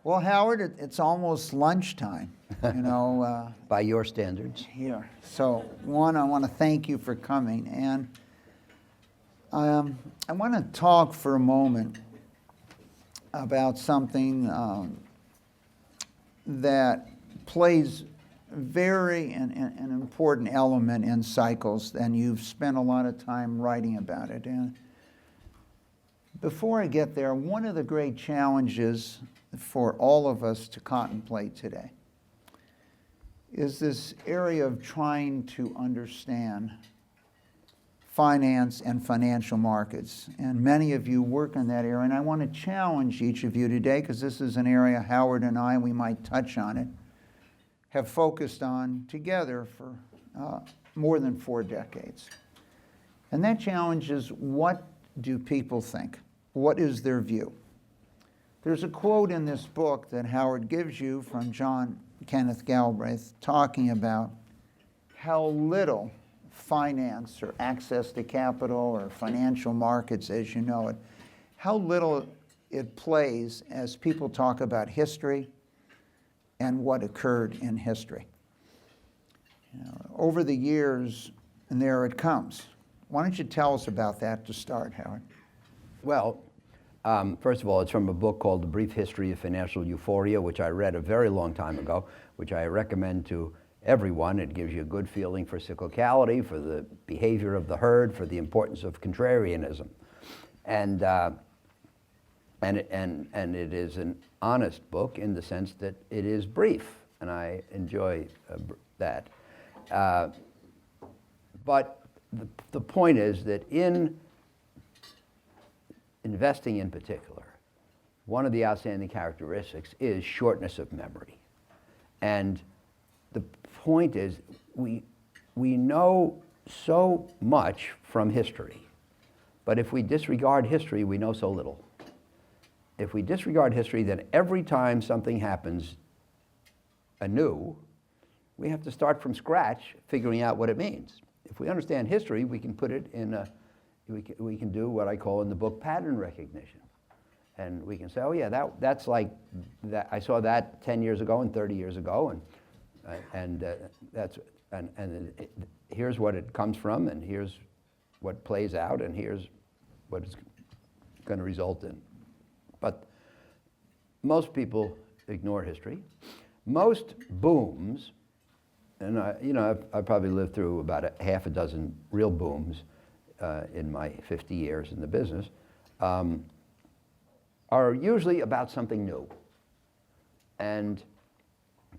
Well, Howard, it's almost lunchtime, you know. By your standards. Here. So, one, I want to thank you for coming. And I want to talk for a moment about something that plays an important element in cycles, and you've spent a lot of time writing about it. And before I get there, one of the great challenges for all of us to contemplate today is this area of trying to understand finance and financial markets. And many of you work in that area, and I want to challenge each of you today, because this is an area Howard and I, we might touch on it, have focused on together for more than 4 decades. And that challenge is, what do people think? What is their view? There's a quote in this book that Howard gives you from John Kenneth Galbraith talking about how little finance or access to capital or financial markets as you know it, how little it plays as people talk about history and what occurred in history. You know, over the years, and there it comes. Why don't you tell us about that to start, Howard? Well, first of all, it's from a book called The Brief History of Financial Euphoria, which I read a very long time ago, which I recommend to everyone. It gives you a good feeling for cyclicality, for the behavior of the herd, for the importance of contrarianism. And it is an honest book in the sense that it is brief, and I enjoy that. But the point is that in investing in particular, one of the outstanding characteristics is shortness of memory. And the point is, we know so much from history, but if we disregard history, we know so little. If we disregard history, then every time something happens anew, we have to start from scratch figuring out what it means. If we understand history, we can put it in we can do what I call in the book pattern recognition. And we can say, oh yeah, that's like that. I saw that 10 years ago and 30 years ago, and here's what it comes from, and here's what plays out, and here's what it's going to result in. But most people ignore history. Most booms, and I've probably lived through about a half a dozen real booms in my 50 years in the business, are usually about something new. And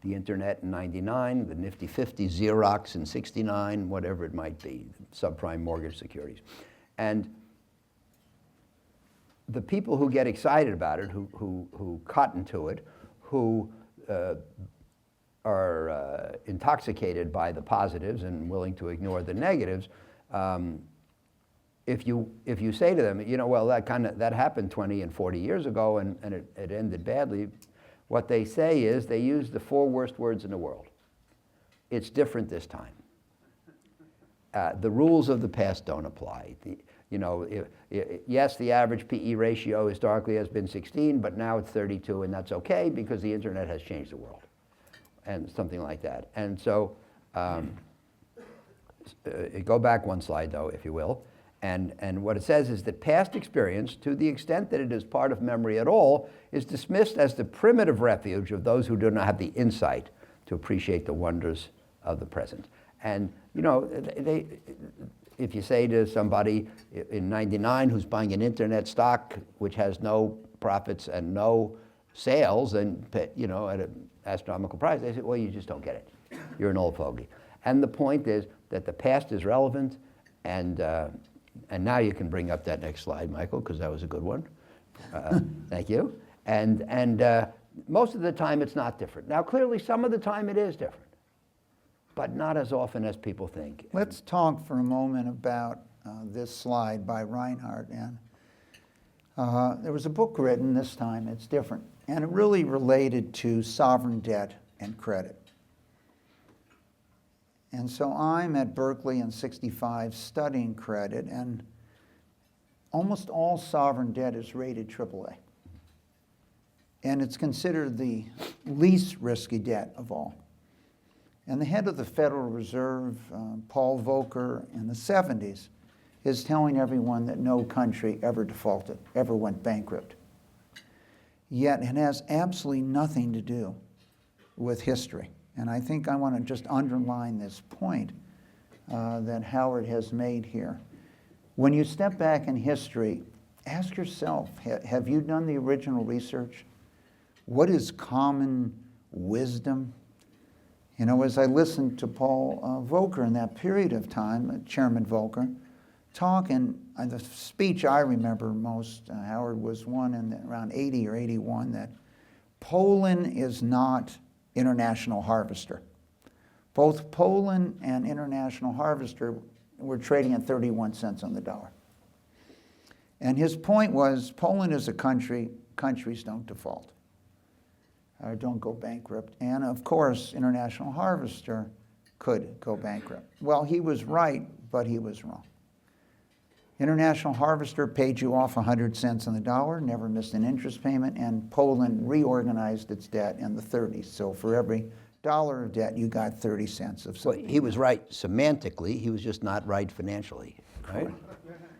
the internet in 99, the Nifty 50, Xerox in 69, whatever it might be, subprime mortgage securities. And the people who get excited about it, who cotton to it, who are intoxicated by the positives and willing to ignore the negatives, if you say to them, well, that happened 20 and 40 years ago and it ended badly, what they say is they use the 4 worst words in the world. It's different this time. The rules of the past don't apply. Yes, the average PE ratio historically has been 16, but now it's 32, and that's okay because the internet has changed the world, and something like that. And so, go back one slide though, if you will. And what it says is that past experience, to the extent that it is part of memory at all, is dismissed as the primitive refuge of those who do not have the insight to appreciate the wonders of the present. And if you say to somebody in 99 who's buying an internet stock which has no profits and no sales and at an astronomical price, they say, well, you just don't get it. You're an old fogey. And the point is that the past is relevant, and now you can bring up that next slide, Michael, because that was a good one. Thank you. And most of the time it's not different. Now, clearly, some of the time it is different, but not as often as people think. Let's talk for a moment about this slide by Reinhardt. And there was a book written this time, it's different, and it really related to sovereign debt and credit. And so I'm at Berkeley in '65 studying credit, and almost all sovereign debt is rated AAA. and it's considered the least risky debt of all. And the head of the Federal Reserve, Paul Volcker, in the 70s, is telling everyone that no country ever defaulted, ever went bankrupt. Yet it has absolutely nothing to do with history. And I think I want to just underline this point that Howard has made here. When you step back in history, ask yourself, have you done the original research? What is common wisdom? You know, as I listened to Paul Volcker in that period of time, Chairman Volcker, talk, and the speech I remember most, Howard, was one in around 80 or 81, that Poland is not International Harvester. Both Poland and International Harvester were trading at 31 cents on the dollar. And his point was, Poland is a country, countries don't default, or don't go bankrupt. And of course, International Harvester could go bankrupt. Well, he was right, but he was wrong. International Harvester paid you off 100 cents on the dollar, never missed an interest payment, and Poland reorganized its debt in the 30s. So for every dollar of debt, you got 30 cents of something. Well, he was right semantically, he was just not right financially, right?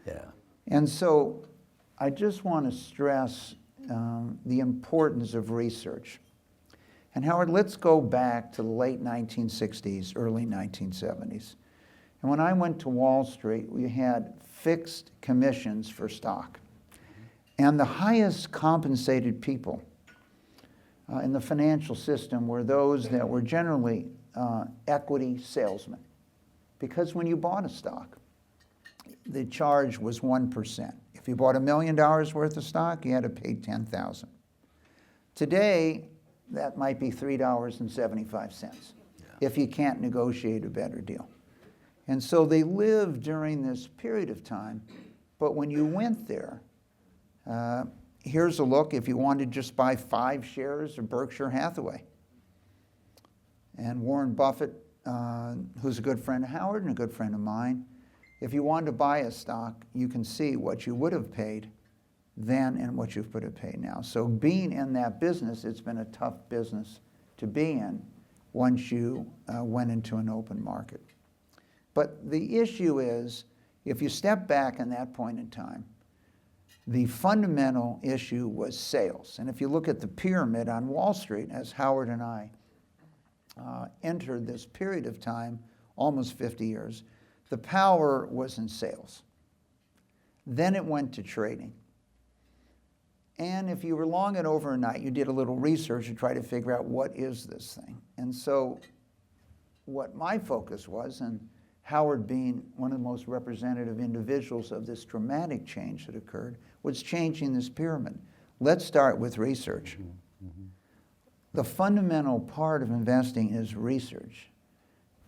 Yeah. And so I just want to stress the importance of research. And Howard, let's go back to the late 1960s, early 1970s. And when I went to Wall Street, we had fixed commissions for stock. And the highest compensated people in the financial system were those that were generally equity salesmen. Because when you bought a stock, the charge was 1%. If you bought $1 million worth of stock, you had to pay $10,000. Today, that might be $3.75 if you can't negotiate a better deal. And so they lived during this period of time, but when you went there, here's a look if you wanted to just buy 5 shares of Berkshire Hathaway. And Warren Buffett, who's a good friend of Howard and a good friend of mine, if you wanted to buy a stock, you can see what you would have paid then and what you've put to pay now. So being in that business, it's been a tough business to be in once you went into an open market. But the issue is, if you step back in that point in time, the fundamental issue was sales. And if you look at the pyramid on Wall Street, as Howard and I entered this period of time, almost 50 years, the power was in sales. Then it went to trading. And if you were long it overnight, you did a little research to try to figure out what is this thing. And so what my focus was, and Howard being one of the most representative individuals of this dramatic change that occurred, was changing this pyramid. Let's start with research. The fundamental part of investing is research.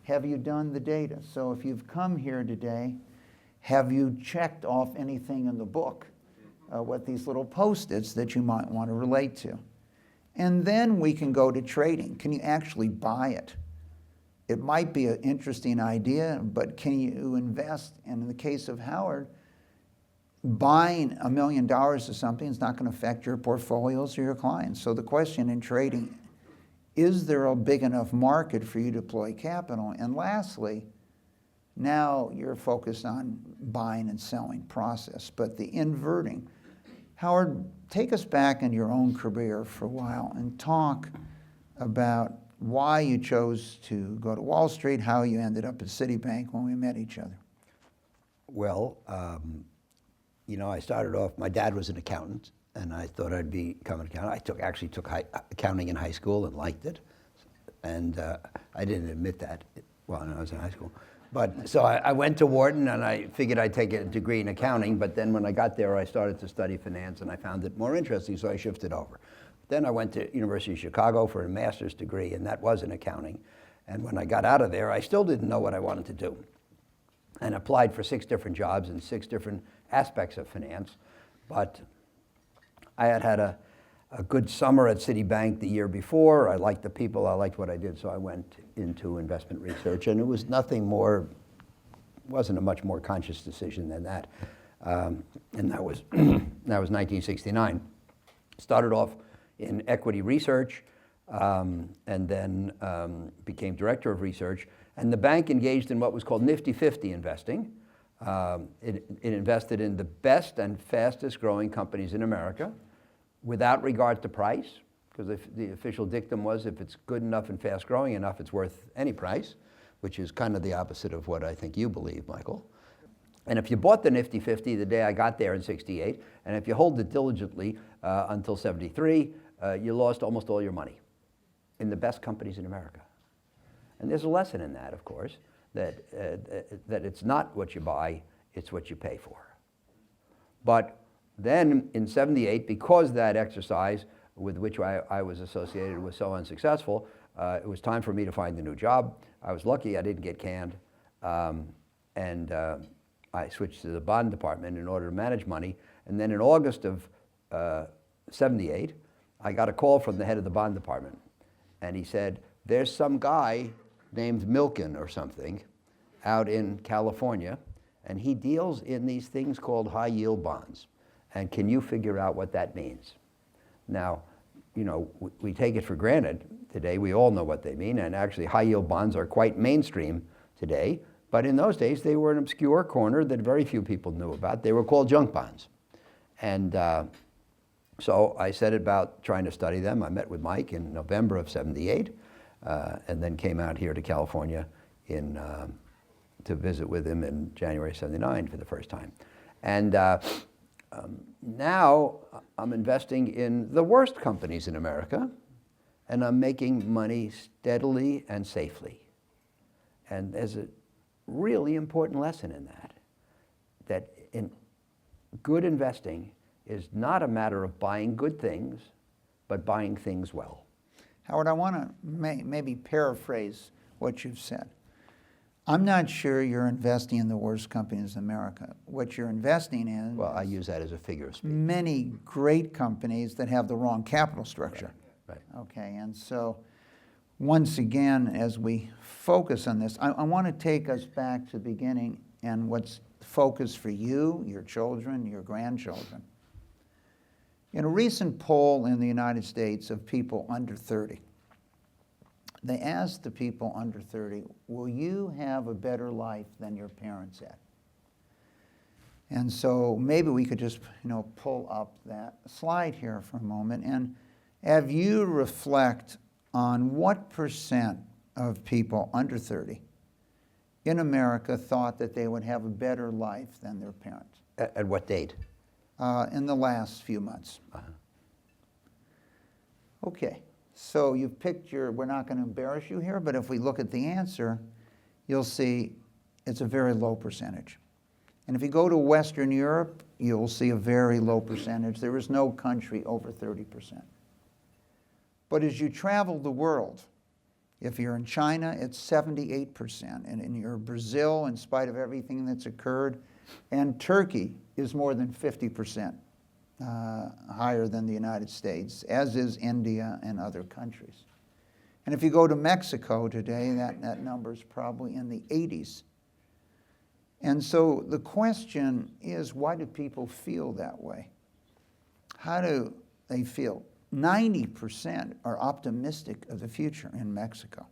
Have you done the data? So if you've come here today, have you checked off anything in the book? What these little post-its that you might want to relate to. And then we can go to trading. Can you actually buy it? It might be an interesting idea, but can you invest? And in the case of Howard, buying $1 million of something is not going to affect your portfolios or your clients. So the question in trading, is there a big enough market for you to deploy capital? And lastly, now you're focused on buying and selling process, but the inverting. Howard, take us back in your own career for a while and talk about why you chose to go to Wall Street, how you ended up at Citibank when we met each other. Well, you know, I started off, my dad was an accountant, and I thought I'd become an accountant. I actually took accounting in high school and liked it. And I didn't admit that when I was in high school. But so I went to Wharton, and I figured I'd take a degree in accounting, but then when I got there, I started to study finance, and I found it more interesting, so I shifted over. Then I went to University of Chicago for a master's degree, and that was in accounting. And when I got out of there, I still didn't know what I wanted to do, and applied for 6 different jobs in 6 different aspects of finance. But I had a good summer at Citibank the year before. I liked the people, I liked what I did, so I went into investment research, and it was nothing more, wasn't a much more conscious decision than that. And that was 1969. Started off in equity research, and then became director of research. And the bank engaged in what was called Nifty 50 investing. It invested in the best and fastest growing companies in America without regard to price, because the official dictum was if it's good enough and fast growing enough, it's worth any price, which is kind of the opposite of what I think you believe, Michael. And if you bought the Nifty 50 the day I got there in '68, and if you hold it diligently until '73, you lost almost all your money in the best companies in America. And there's a lesson in that, of course, that it's not what you buy, it's what you pay for. But then in '78, because that exercise with which I was associated was so unsuccessful, it was time for me to find a new job. I was lucky I didn't get canned, and I switched to the bond department in order to manage money. And then in August of '78, I got a call from the head of the bond department. And he said, there's some guy named Milken or something out in California, and he deals in these things called high yield bonds. And can you figure out what that means? Now, you know, we take it for granted today. We all know what they mean. And actually, high yield bonds are quite mainstream today. But in those days, they were an obscure corner that very few people knew about. They were called junk bonds. And so I set about trying to study them. I met with Mike in November of '78, and then came out here to California to visit with him in January '79 for the first time. And now I'm investing in the worst companies in America, and I'm making money steadily and safely. And there's a really important lesson in that in good investing is not a matter of buying good things, but buying things well. Howard, I want to maybe paraphrase what you've said. I'm not sure you're investing in the worst companies in America. What you're investing in Well, I use that as a figure of speech. many great companies that have the wrong capital structure. Right. Okay, and so once again, as we focus on this, I want to take us back to the beginning and what's the focus for you, your children, your grandchildren. In a recent poll in the United States of people under 30, they asked the people under 30, will you have a better life than your parents had? And so maybe we could just, pull up that slide here for a moment and have you reflect on what percent of people under 30 in America thought that they would have a better life than their parents. At what date? In the last few months. Okay, so you've picked we're not going to embarrass you here, but if we look at the answer, you'll see it's a very low percentage. And if you go to Western Europe, you'll see a very low percentage. There is no country over 30%. But as you travel the world, if you're in China, it's 78%. And in your Brazil, in spite of everything that's occurred, and Turkey is more than 50% higher than the United States, as is India and other countries. And if you go to Mexico today, that number is probably in the 80s. And so the question is, why do people feel that way? How do they feel? 90% are optimistic of the future in Mexico.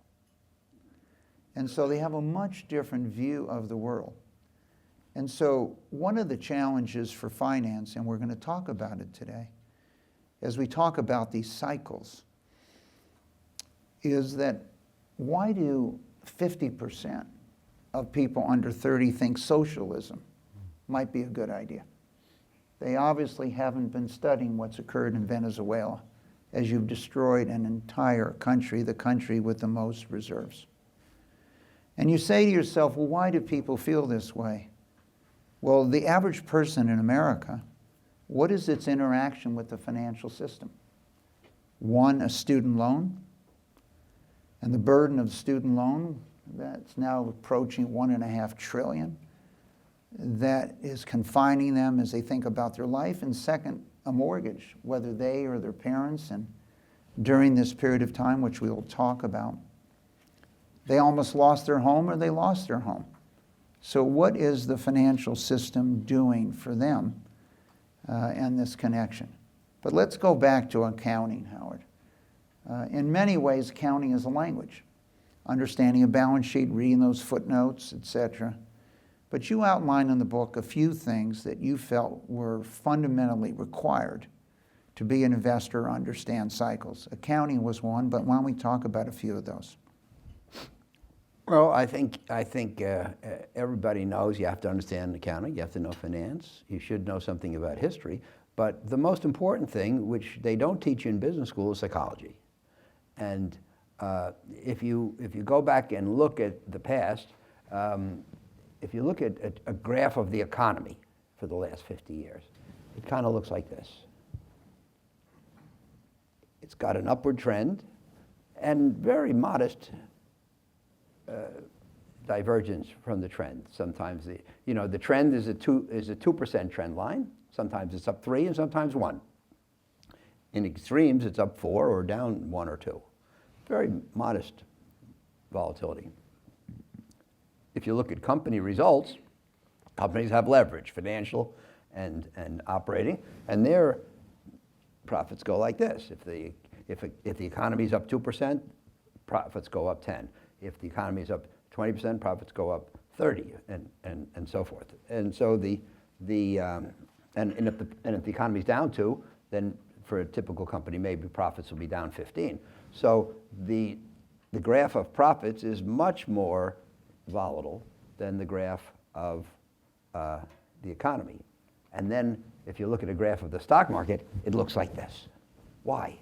And so they have a much different view of the world. And so one of the challenges for finance, and we're going to talk about it today, as we talk about these cycles, is that why do 50% of people under 30 think socialism might be a good idea? They obviously haven't been studying what's occurred in Venezuela as you've destroyed an entire country, the country with the most reserves. And you say to yourself, well, why do people feel this way? Well, the average person in America, what is its interaction with the financial system? One, a student loan, and the burden of the student loan, that's now approaching $1.5 trillion. That is confining them as they think about their life. And second, a mortgage, whether they or their parents, and during this period of time, which we will talk about, they almost lost their home or they lost their home. So what is the financial system doing for them and this connection? But let's go back to accounting, Howard. In many ways, accounting is a language. Understanding a balance sheet, reading those footnotes, etc. But you outline in the book a few things that you felt were fundamentally required to be an investor or understand cycles. Accounting was one, but why don't we talk about a few of those? Well, I think everybody knows you have to understand accounting, you have to know finance, you should know something about history, but the most important thing, which they don't teach you in business school, is psychology. And if you go back and look at the past, if you look at a graph of the economy for the last 50 years, it kind of looks like this. It's got an upward trend and very modest divergence from the trend. Sometimes the trend is a 2% trend line. Sometimes it's up 3 and sometimes 1. In extremes, it's up 4 or down 1 or 2. Very modest volatility. If you look at company results, companies have leverage, financial and operating, and their profits go like this. If the economy is up 2%, profits go up 10. If the economy is up 20%, profits go up 30, and so forth. And so if the economy is down 2, then for a typical company, maybe profits will be down 15. So the graph of profits is much more volatile than the graph of the economy. And then if you look at a graph of the stock market, it looks like this. Why?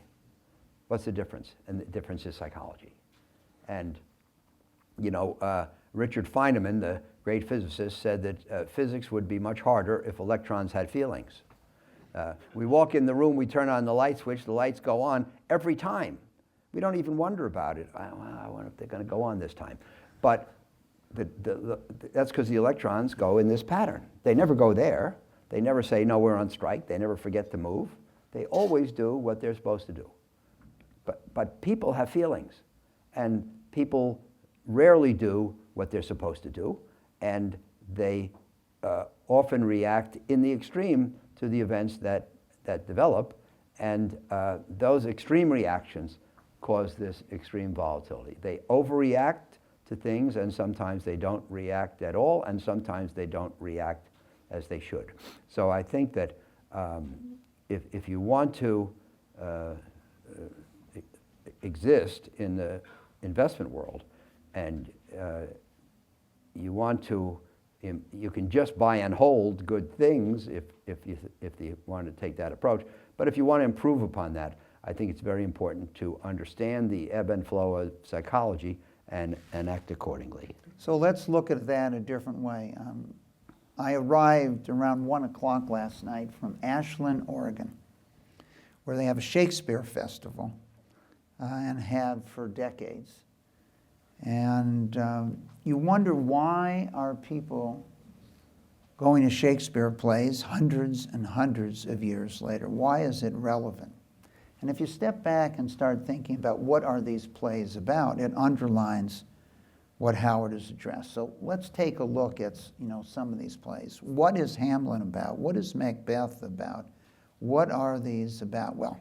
What's the difference? And the difference is psychology. And Richard Feynman, the great physicist, said that physics would be much harder if electrons had feelings. We walk in the room, we turn on the light switch, the lights go on every time. We don't even wonder about it. I wonder if they're going to go on this time. But that's because the electrons go in this pattern. They never go there. They never say, no, we're on strike. They never forget to move. They always do what they're supposed to do. But people have feelings, and people rarely do what they're supposed to do, and they often react in the extreme to the events that develop, and those extreme reactions cause this extreme volatility. They overreact to things, and sometimes they don't react at all, and sometimes they don't react as they should. So I think that if you want to exist in the investment world, and you want to, you can just buy and hold good things if you want to take that approach. But if you want to improve upon that, I think it's very important to understand the ebb and flow of psychology and act accordingly. So let's look at that a different way. I arrived around 1 o'clock last night from Ashland, Oregon, where they have a Shakespeare festival and have for decades. And you wonder, why are people going to Shakespeare plays hundreds and hundreds of years later? Why is it relevant? And if you step back and start thinking about what are these plays about, it underlines what Howard has addressed. So let's take a look at some of these plays. What is Hamlet about? What is Macbeth about? What are these about? Well,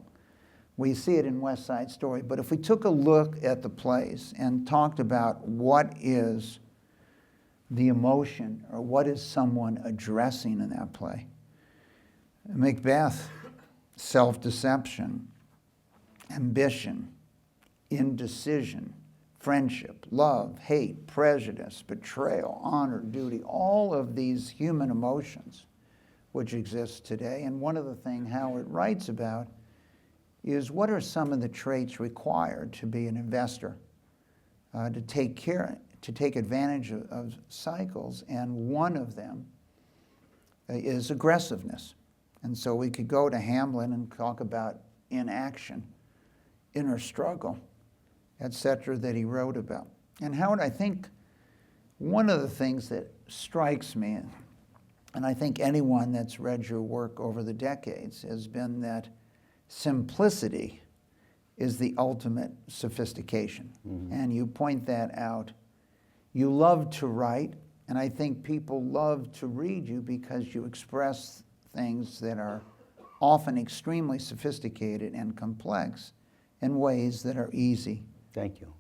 we see it in West Side Story, but if we took a look at the plays and talked about what is the emotion or what is someone addressing in that play, Macbeth, self-deception, ambition, indecision, friendship, love, hate, prejudice, betrayal, honor, duty, all of these human emotions which exist today. And one of the things Howard writes about is what are some of the traits required to be an investor, to take advantage of cycles, and one of them is aggressiveness. And so we could go to Hamlet and talk about inaction, inner struggle, etc., that he wrote about. And Howard, I think one of the things that strikes me, and I think anyone that's read your work over the decades, has been that simplicity is the ultimate sophistication. Mm-hmm. And you point that out. You love to write, and I think people love to read you because you express things that are often extremely sophisticated and complex in ways that are easy. Thank you.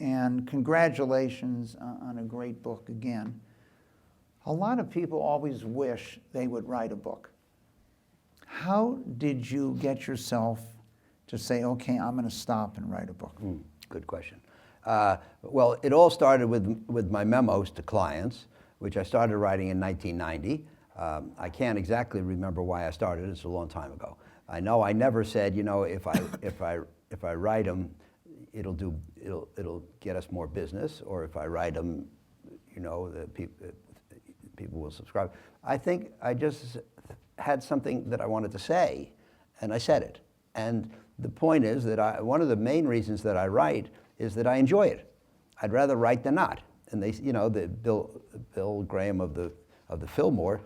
And congratulations on a great book again. A lot of people always wish they would write a book. How did you get yourself to say, okay, I'm going to stop and write a book? Good question. Well, it all started with my memos to clients, which I started writing in 1990. I can't exactly remember why I started. It's a long time ago. I know I never said, you know, if I write them, it'll get us more business, or if I write them, you know, the people will subscribe. I think I just had something that I wanted to say, and I said it. And the point is that one of the main reasons that I write is that I enjoy it. I'd rather write than not. And they, you know, Bill Graham of the Fillmore,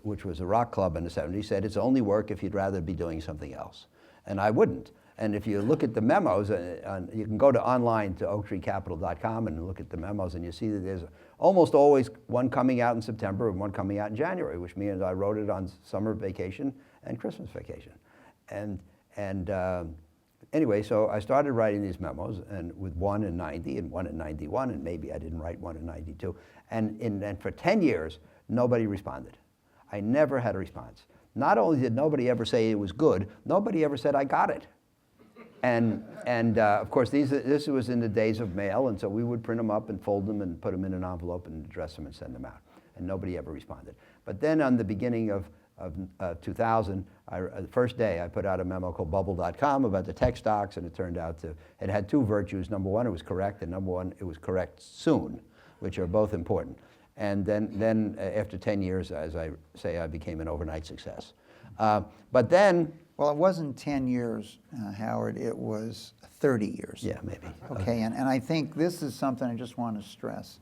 which was a rock club in the 70s, said it's only work if you'd rather be doing something else. And I wouldn't. And if you look at the memos, you can go to online to oaktreecapital.com and look at the memos, and you see that there's almost always one coming out in September and one coming out in January, which means I wrote it on summer vacation and Christmas vacation. Anyway, so I started writing these memos, and with one in 90 and one in 91, and maybe I didn't write one in 92. And for 10 years, nobody responded. I never had a response. Not only did nobody ever say it was good, nobody ever said I got it. And of course, this was in the days of mail, and so we would print them up and fold them and put them in an envelope and address them and send them out. And nobody ever responded. But then on the beginning of 2000, the first day I put out a memo called bubble.com about the tech stocks, and it turned out it had two virtues. Number one, it was correct, and number one, it was correct soon, which are both important. And then after 10 years, as I say, I became an overnight success. But then... Well, it wasn't 10 years, Howard, it was 30 years. Yeah, maybe. Okay, and I think this is something I just want to stress.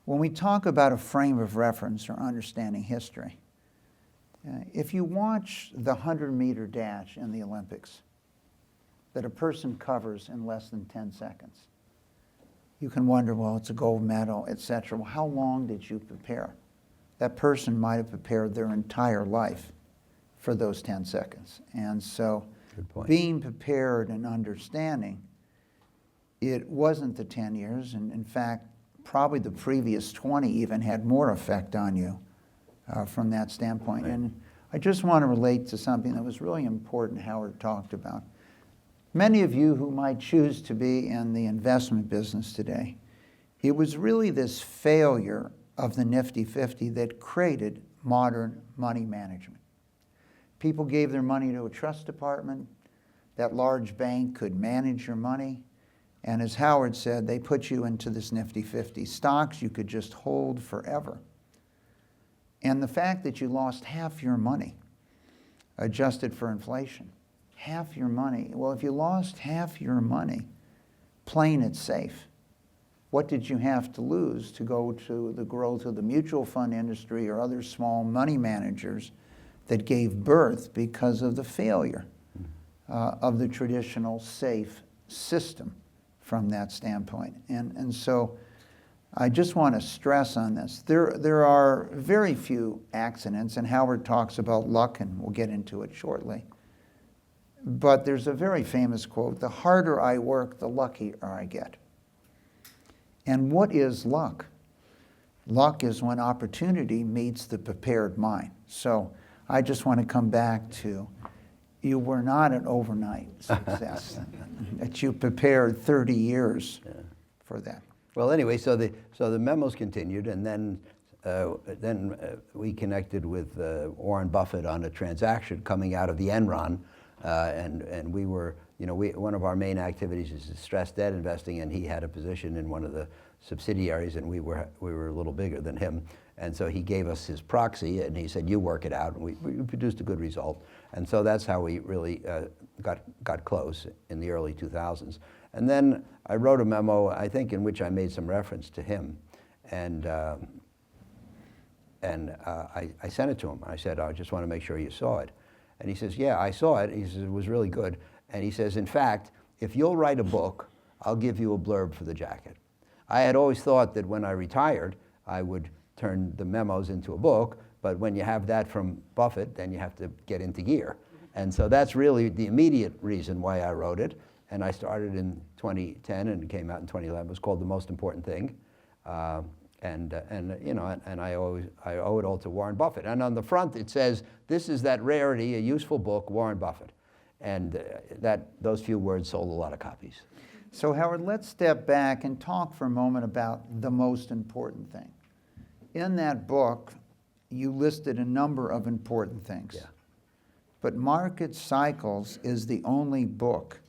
When we talk about a frame of reference or understanding history, if you watch the 100-meter dash in the Olympics that a person covers in less than 10 seconds, you can wonder, well, it's a gold medal, etc. Well, how long did you prepare? That person might have prepared their entire life for those 10 seconds. And so being prepared and understanding, it wasn't the 10 years, and in fact, probably the previous 20 even had more effect on you from that standpoint. Right. And I just want to relate to something that was really important Howard talked about. Many of you who might choose to be in the investment business today, it was really this failure of the Nifty 50 that created modern money management. People gave their money to a trust department. That large bank could manage your money. And as Howard said, they put you into this Nifty 50. Stocks you could just hold forever. And the fact that you lost half your money, adjusted for inflation, half your money. Well, if you lost half your money, playing it safe, what did you have to lose to go to the growth of the mutual fund industry or other small money managers that gave birth because of the failure of the traditional safe system from that standpoint? And so I just want to stress on this. There are very few accidents, and Howard talks about luck, and we'll get into it shortly. But there's a very famous quote, "The harder I work, the luckier I get." And what is luck? Luck is when opportunity meets the prepared mind. So I just want to come back to, you were not an overnight success, that you prepared 30 years for that. Well, anyway, so the memos continued, and then we connected with Warren Buffett on a transaction coming out of the Enron, and we were, one of our main activities is distressed debt investing, and he had a position in one of the subsidiaries, and we were a little bigger than him. And so he gave us his proxy, and he said, "You work it out." And we produced a good result. And so that's how we really got close in the early 2000s. And then I wrote a memo, I think, in which I made some reference to him. And I sent it to him. I said, "I just want to make sure you saw it." And he says, "Yeah, I saw it." He says, "It was really good." And he says, "In fact, if you'll write a book, I'll give you a blurb for the jacket." I had always thought that when I retired, I would turn the memos into a book, But when you have that from Buffett, then you have to get into gear. And so that's really the immediate reason why I wrote it. And I started in 2010 and it came out in 2011. It was called The Most Important Thing. And I owe it all to Warren Buffett. And on the front it says, "This is that rarity, a useful book, Warren Buffett." And those few words sold a lot of copies. So Howard, let's step back and talk for a moment about the most important thing. In that book, you listed a number of important things. Yeah. But Market Cycles is the only book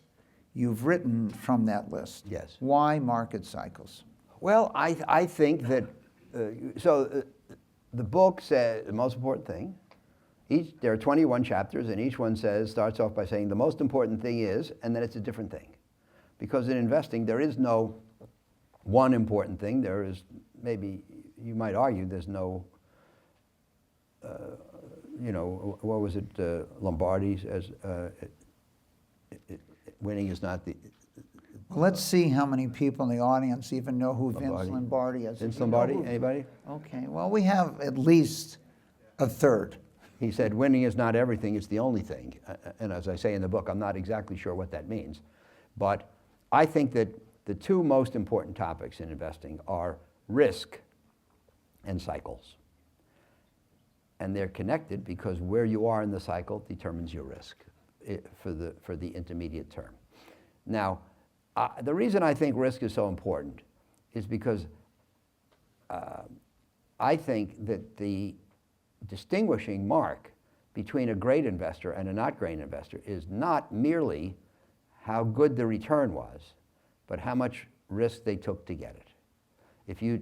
you've written from that list. Yes. Why Market Cycles? Well, I think that, the book says the most important thing. There are 21 chapters, and each one starts off by saying the most important thing is, and then it's a different thing. Because in investing, there is no one important thing. There is, maybe you might argue, there's no, what was it, Lombardi says, winning is not the... Well, let's see how many people in the audience even know who Vince Lombardi is. Vince Lombardi, anybody? Okay, well, we have at least a third. He said, winning is not everything, it's the only thing. And as I say in the book, I'm not exactly sure what that means. But I think that the two most important topics in investing are risk and cycles. And they're connected because where you are in the cycle determines your risk for the intermediate term. Now, the reason I think risk is so important is because I think that the distinguishing mark between a great investor and a not great investor is not merely how good the return was, but how much risk they took to get it. If you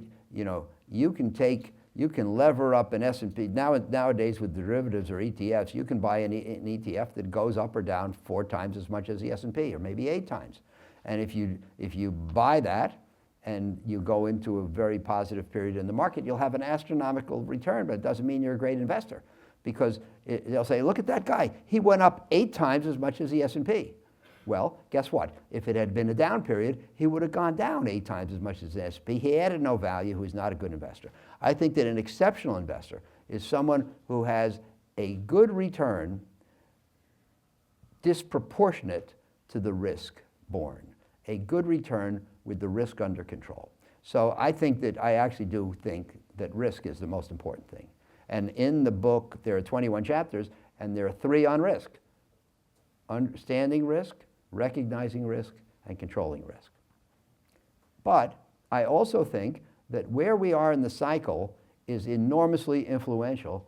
can lever up an S&P. Nowadays with derivatives or ETFs, you can buy an ETF that goes up or down 4 times as much as the S&P, or maybe 8 times. And if you buy that and you go into a very positive period in the market, you'll have an astronomical return, but it doesn't mean you're a great investor. Because they'll say, look at that guy. He went up 8 times as much as the S&P. Well, guess what? If it had been a down period, he would have gone down 8 times as much as the S&P. He added no value, who's not a good investor. I think that an exceptional investor is someone who has a good return disproportionate to the risk borne. A good return with the risk under control. So I actually do think that risk is the most important thing. And in the book, there are 21 chapters, and there are 3 on risk. Understanding risk, recognizing risk, and controlling risk. But I also think that where we are in the cycle is enormously influential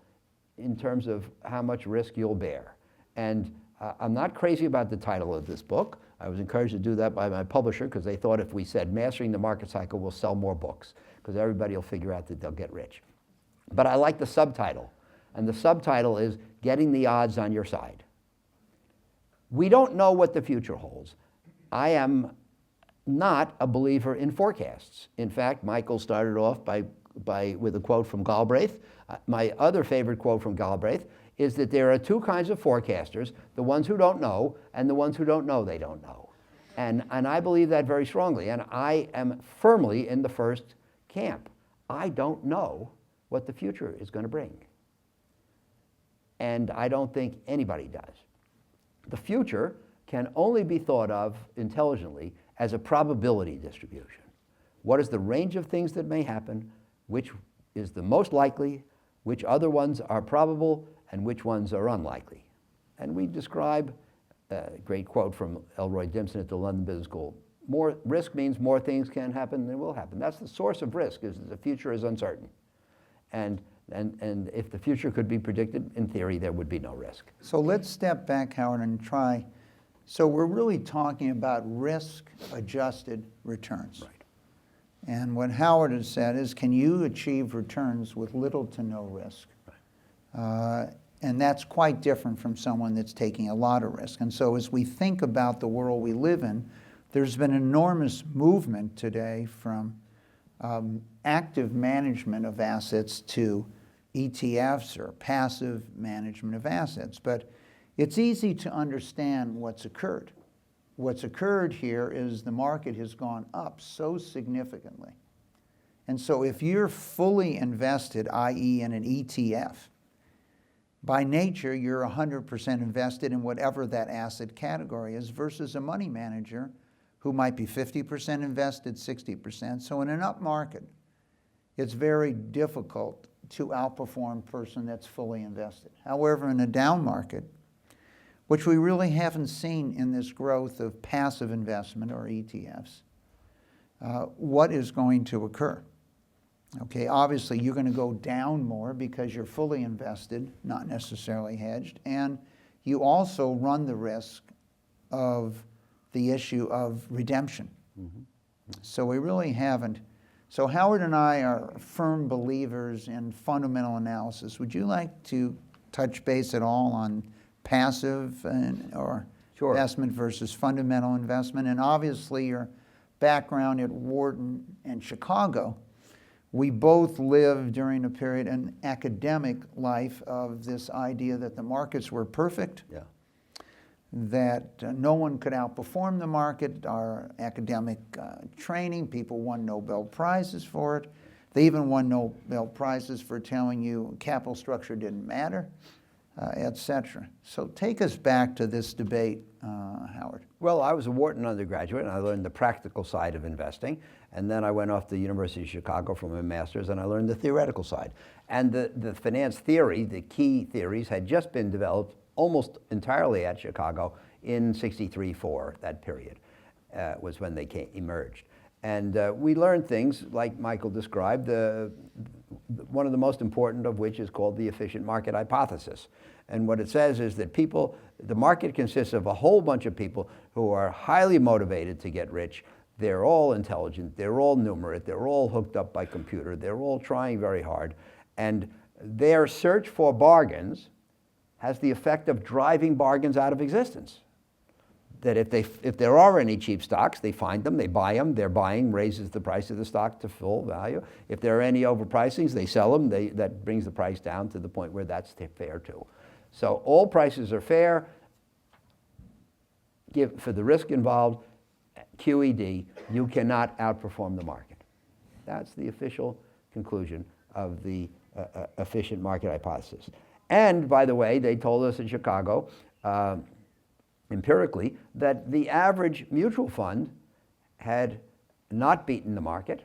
in terms of how much risk you'll bear. And I'm not crazy about the title of this book. I was encouraged to do that by my publisher because they thought if we said Mastering the Market Cycle, we'll sell more books because everybody will figure out that they'll get rich. But I like the subtitle. And the subtitle is Getting the Odds on Your Side. We don't know what the future holds. I am not a believer in forecasts. In fact, Michael started off with a quote from Galbraith. My other favorite quote from Galbraith is that there are 2 kinds of forecasters, the ones who don't know and the ones who don't know they don't know. And I believe that very strongly, and I am firmly in the first camp. I don't know what the future is going to bring. And I don't think anybody does. The future can only be thought of intelligently as a probability distribution. What is the range of things that may happen, which is the most likely, which other ones are probable, and which ones are unlikely. And we describe a great quote from Elroy Dimson at the London Business School. More risk means more things can happen than will happen. That's the source of risk, is that the future is uncertain. And if the future could be predicted, in theory, there would be no risk. So let's step back, Howard, and try. So we're really talking about risk-adjusted returns. Right. And what Howard has said is, can you achieve returns with little to no risk? Right. And that's quite different from someone that's taking a lot of risk. And so as we think about the world we live in, there's been enormous movement today from active management of assets to ETFs or passive management of assets. But it's easy to understand what's occurred. What's occurred here is the market has gone up so significantly. And so if you're fully invested, i.e. in an ETF, by nature, you're 100% invested in whatever that asset category is versus a money manager who might be 50% invested, 60%. So in an up market, it's very difficult to outperform a person that's fully invested. However, in a down market, which we really haven't seen in this growth of passive investment or ETFs, what is going to occur? Okay, obviously you're going to go down more because you're fully invested, not necessarily hedged, and you also run the risk of the issue of redemption. So we really haven't. So Howard and I are firm believers in fundamental analysis. Would you like to touch base at all on passive or Sure. investment versus fundamental investment? And obviously your background at Wharton and Chicago, we both lived during a period in academic life of this idea that the markets were perfect, Yeah. that no one could outperform the market. Our academic training, people won Nobel Prizes for it. They even won Nobel Prizes for telling you capital structure didn't matter, etc. So take us back to this debate, Howard. Well, I was a Wharton undergraduate, and I learned the practical side of investing. And then I went off to the University of Chicago for my master's, and I learned the theoretical side. And the finance theory, the key theories, had just been developed almost entirely at Chicago in '63-4, that period, was when they emerged. And we learned things like Michael described, one of the most important of which is called the efficient market hypothesis. And what it says is that the market consists of a whole bunch of people who are highly motivated to get rich. They're all intelligent, they're all numerate, they're all hooked up by computer, they're all trying very hard. And their search for bargains has the effect of driving bargains out of existence. That if there are any cheap stocks, they find them, they buy them, their buying raises the price of the stock to full value. If there are any overpricings, they sell them, that brings the price down to the point where that's fair too. So all prices are fair, for the risk involved, QED, you cannot outperform the market. That's the official conclusion of the efficient market hypothesis. And by the way, they told us in Chicago, empirically, that the average mutual fund had not beaten the market,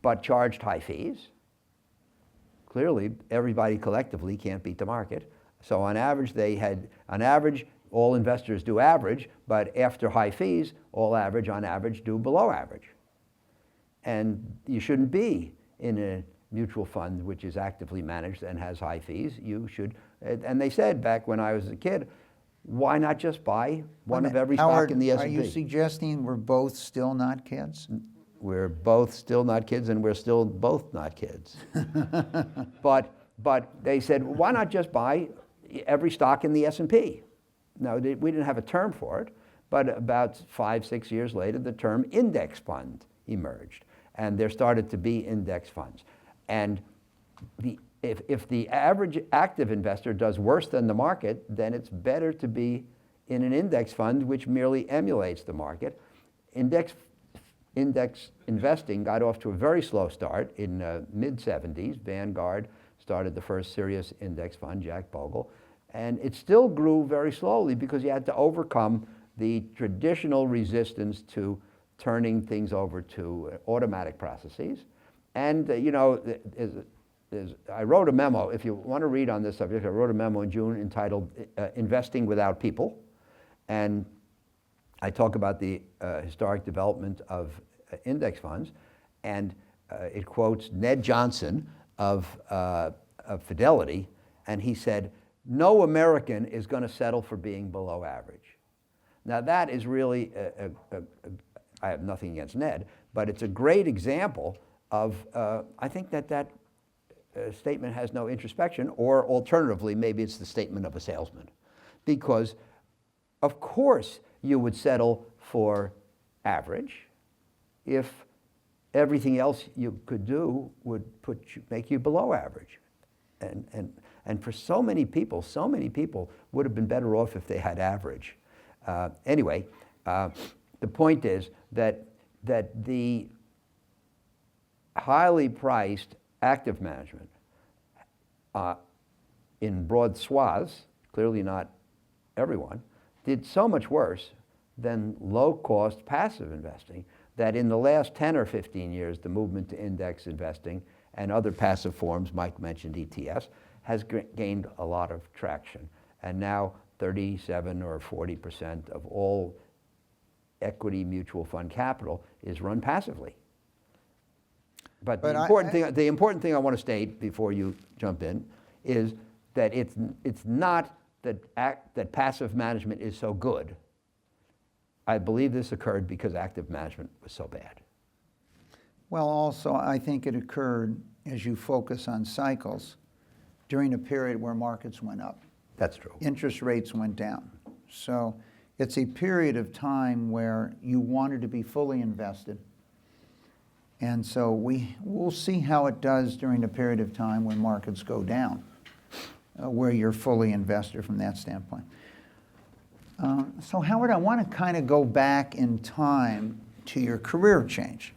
but charged high fees. Clearly, everybody collectively can't beat the market. So on average, all investors do average, but after high fees, all average on average do below average. And you shouldn't be in a mutual fund which is actively managed and has high fees. You should, and they said back when I was a kid, why not just buy one of every Howard, stock in the S&P? are you suggesting we're both still not kids? We're both still not kids, and we're still both not kids. But they said, why not just buy every stock in the S&P? Now, we didn't have a term for it, but about 5-6 years later, the term index fund emerged, and there started to be index funds. And if the average active investor does worse than the market, then it's better to be in an index fund which merely emulates the market. Index investing got off to a very slow start in mid-'70s. Vanguard started the first serious index fund, Jack Bogle, and it still grew very slowly because you had to overcome the traditional resistance to turning things over to automatic processes. And I wrote a memo, if you want to read on this subject, I wrote a memo in June entitled Investing Without People. And I talk about the historic development of index funds, and it quotes Ned Johnson of Fidelity, and he said, "No American is going to settle for being below average." Now that is really, I have nothing against Ned, but it's a great example of, I think that statement has no introspection, or alternatively, maybe it's the statement of a salesman. Because, of course, you would settle for average if everything else you could do would make you below average. And for so many people would have been better off if they had average. Anyway, the point is that the highly priced active management in broad swaths, clearly not everyone, did so much worse than low-cost passive investing that in the last 10 or 15 years, the movement to index investing and other passive forms, Mike mentioned ETFs, has gained a lot of traction. And now 37 or 40% of all equity mutual fund capital is run passively. But the important thing I want to state before you jump in is that it's not that passive management is so good. I believe this occurred because active management was so bad. Well, also, I think it occurred as you focus on cycles during a period where markets went up. That's true. Interest rates went down. So it's a period of time where you wanted to be fully invested. And so we'll see how it does during a period of time when markets go down, where you're fully invested from that standpoint. So Howard, I want to kind of go back in time to your career change,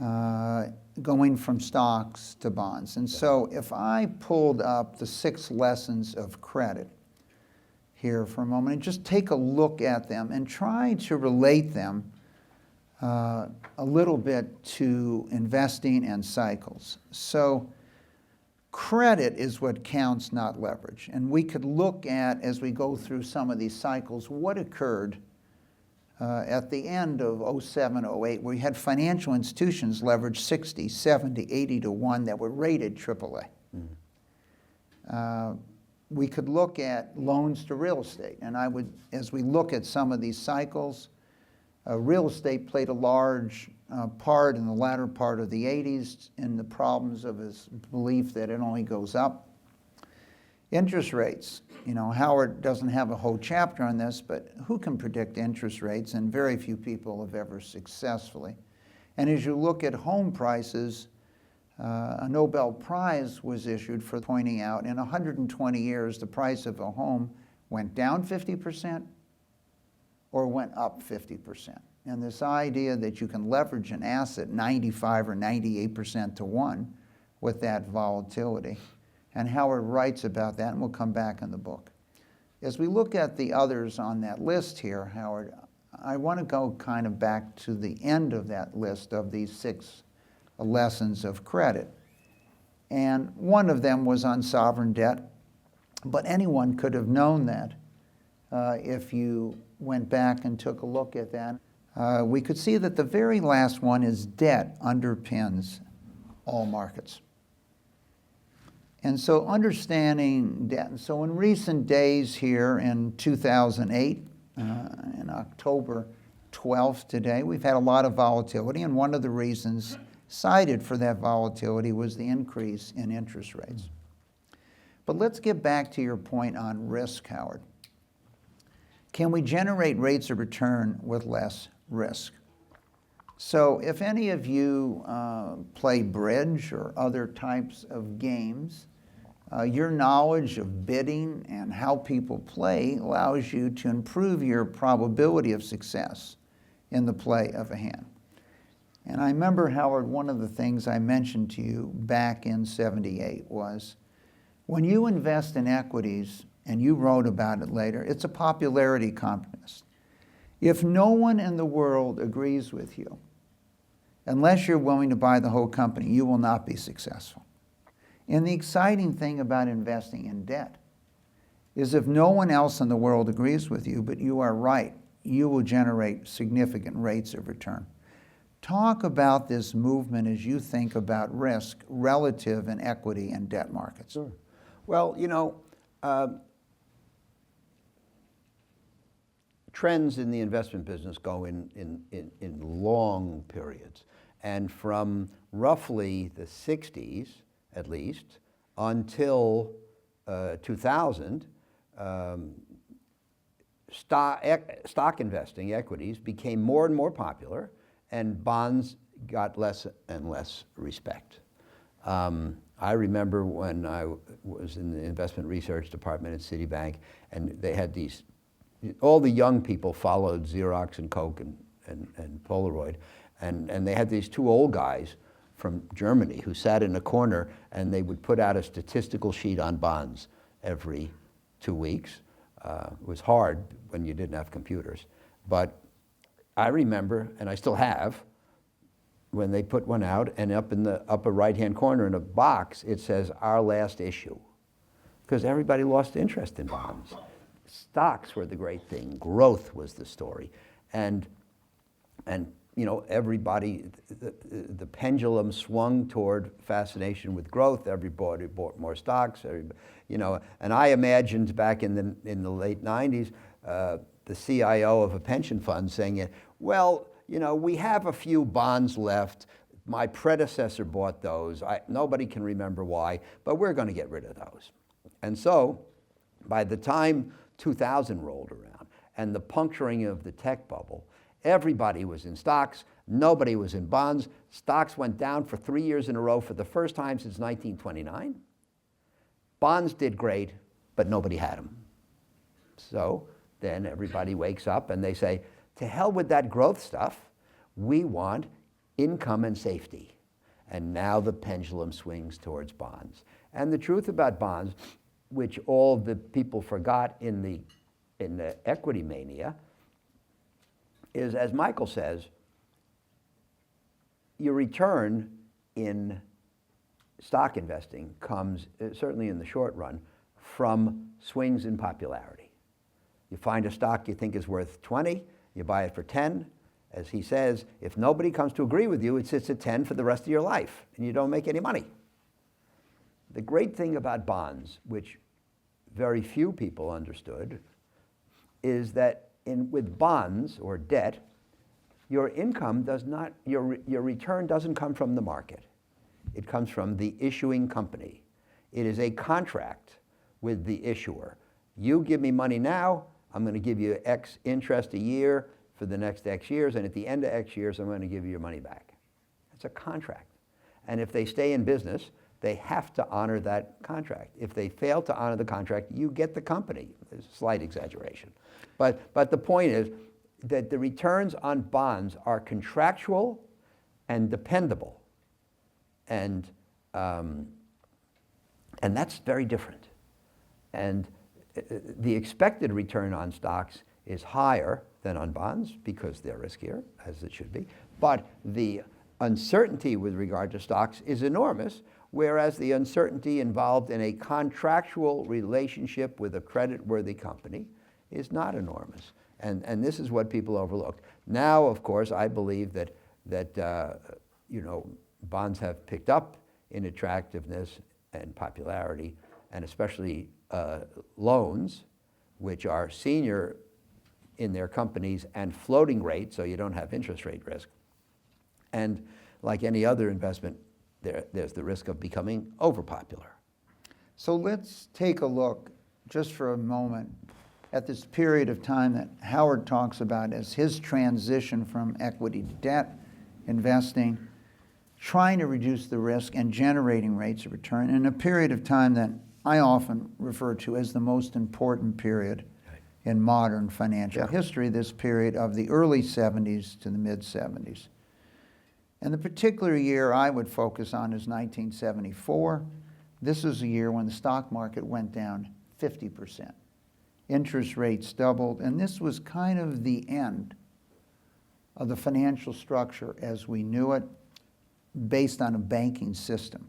going from stocks to bonds. And so if I pulled up the 6 lessons of credit here for a moment and just take a look at them and try to relate them a little bit to investing and cycles. So credit is what counts, not leverage. And we could look at, as we go through some of these cycles, what occurred at the end of 07, 08, where you had financial institutions leveraged 60, 70, 80 to 1 that were rated AAA. We could look at loans to real estate. And I would, as we look at some of these cycles, real estate played a large part in the latter part of the 80s in the problems of his belief that it only goes up. Interest rates, you know, Howard doesn't have a whole chapter on this, but who can predict interest rates? And very few people have ever successfully. And as you look at home prices, a Nobel Prize was issued for pointing out in 120 years the price of a home went down 50% or went up 50%. And this idea that you can leverage an asset 95 or 98% to 1 with that volatility. And Howard writes about that, and we'll come back in the book. As we look at the others on that list here, Howard, I want to go kind of back to the end of that list of these 6 lessons of credit. And one of them was on sovereign debt, but anyone could have known that if you went back and took a look at that. We could see that the very last one is debt underpins all markets. And so understanding debt. And so in recent days here in 2008, in October 12th today, we've had a lot of volatility. And one of the reasons cited for that volatility was the increase in interest rates. But let's get back to your point on risk, Howard. Can we generate rates of return with less risk? So if any of you play bridge or other types of games, your knowledge of bidding and how people play allows you to improve your probability of success in the play of a hand. And I remember, Howard, one of the things I mentioned to you back in '78 was when you invest in equities, and you wrote about it later, it's a popularity contest. If no one in the world agrees with you, unless you're willing to buy the whole company, you will not be successful. And the exciting thing about investing in debt is if no one else in the world agrees with you, but you are right, you will generate significant rates of return. Talk about this movement as you think about risk relative in equity and debt markets. Sure. Well, you know, trends in the investment business go in long periods. And from roughly the 60s, at least, until 2000, stock investing, equities, became more and more popular, and bonds got less and less respect. I remember when I was in the investment research department at Citibank, and they had these, all the young people followed Xerox and Coke and Polaroid, and they had these 2 old guys from Germany who sat in a corner and they would put out a statistical sheet on bonds every 2 weeks. It was hard when you didn't have computers. But I remember, and I still have, when they put one out and up in the upper right-hand corner in a box, it says, our last issue. Because everybody lost interest in bonds. Stocks were the great thing. Growth was the story. And you know, everybody, the pendulum swung toward fascination with growth. Everybody bought more stocks. You know, and I imagined back in the late 90s, the CIO of a pension fund saying, well, you know, we have a few bonds left. My predecessor bought those. Nobody can remember why, but we're going to get rid of those. And so, by the time 2000 rolled around and the puncturing of the tech bubble, everybody was in stocks, nobody was in bonds. Stocks went down for 3 years in a row for the first time since 1929. Bonds did great, but nobody had them. So then everybody wakes up and they say, to hell with that growth stuff, we want income and safety. And now the pendulum swings towards bonds. And the truth about bonds, which all the people forgot in the equity mania, is, as Michael says, your return in stock investing comes, certainly in the short run, from swings in popularity. You find a stock you think is worth 20, you buy it for 10. As he says, if nobody comes to agree with you, it sits at 10 for the rest of your life, and you don't make any money. The great thing about bonds, which very few people understood, is that with bonds or debt, your income does not, your return doesn't come from the market. It comes from the issuing company. It is a contract with the issuer. You give me money now, I'm going to give you X interest a year for the next X years, and at the end of X years, I'm going to give you your money back. It's a contract. And if they stay in business, they have to honor that contract. If they fail to honor the contract, you get the company. There's a slight exaggeration. But the point is that the returns on bonds are contractual and dependable. And that's very different. And the expected return on stocks is higher than on bonds because they're riskier, as it should be. But the uncertainty with regard to stocks is enormous, whereas the uncertainty involved in a contractual relationship with a credit-worthy company is not enormous. And this is what people overlooked. Now, of course, I believe that you know, bonds have picked up in attractiveness and popularity, and especially loans, which are senior in their companies and floating rate, so you don't have interest rate risk. And like any other investment, there's the risk of becoming overpopular. So let's take a look, just for a moment, at this period of time that Howard talks about as his transition from equity to debt, investing, trying to reduce the risk and generating rates of return in a period of time that I often refer to as the most important period in modern financial history, this period of the early 70s to the mid-70s. And the particular year I would focus on is 1974. This is a year when the stock market went down 50%. Interest rates doubled, and this was kind of the end of the financial structure as we knew it, based on a banking system.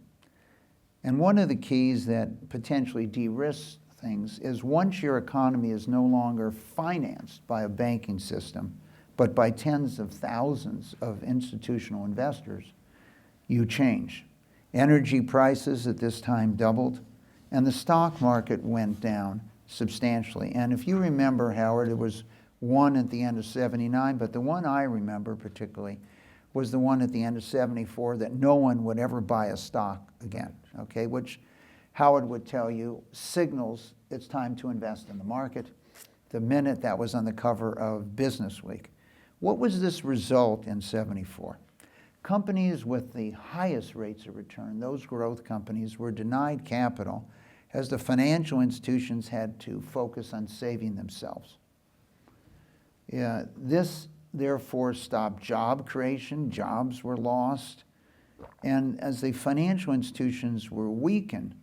And one of the keys that potentially de-risks things is once your economy is no longer financed by a banking system, but by tens of thousands of institutional investors, you change. Energy prices at this time doubled, and the stock market went down substantially. And if you remember, Howard, it was one at the end of 79, but the one I remember particularly was the one at the end of 74 that no one would ever buy a stock again, okay, which Howard would tell you signals it's time to invest in the market. The minute that was on the cover of Business Week. What was this result in 74? Companies with the highest rates of return, those growth companies, were denied capital as the financial institutions had to focus on saving themselves. This therefore stopped job creation. Jobs were lost. And as the financial institutions were weakened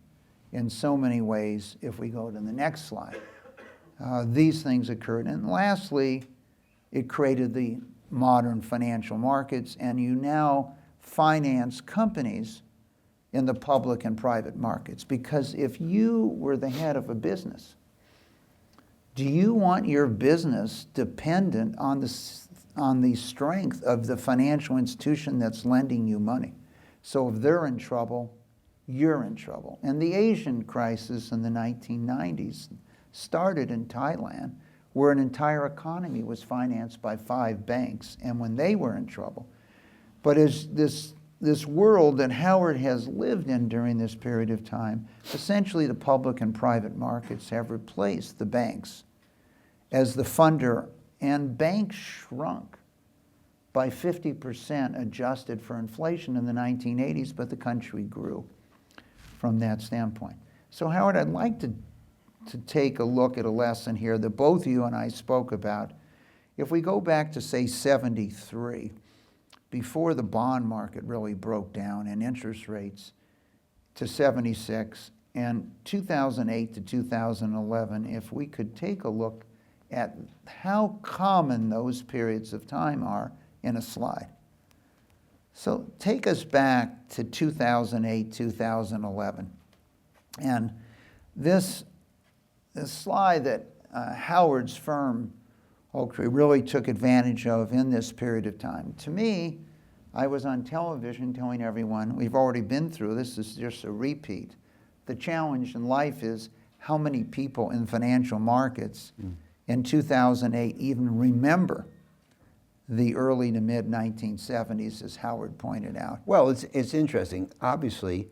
in so many ways, if we go to the next slide, these things occurred. And lastly, it created the modern financial markets, and you now finance companies in the public and private markets. Because if you were the head of a business, do you want your business dependent on the strength of the financial institution that's lending you money? So if they're in trouble, you're in trouble. And the Asian crisis in the 1990s started in Thailand, where an entire economy was financed by 5 banks, and when they were in trouble. But as this world that Howard has lived in during this period of time, essentially the public and private markets have replaced the banks as the funder, and banks shrunk by 50% adjusted for inflation in the 1980s, but the country grew from that standpoint. So Howard, I'd like to take a look at a lesson here that both you and I spoke about. If we go back to, say, 73, before the bond market really broke down and interest rates, to 76, and 2008 to 2011, if we could take a look at how common those periods of time are in a slide. So take us back to 2008, 2011. And this slide that Howard's firm, Oaktree, really took advantage of in this period of time. To me, I was on television telling everyone, we've already been through this is just a repeat. The challenge in life is how many people in financial markets in 2008 even remember the early to mid 1970s, as Howard pointed out. Well, it's interesting. Obviously,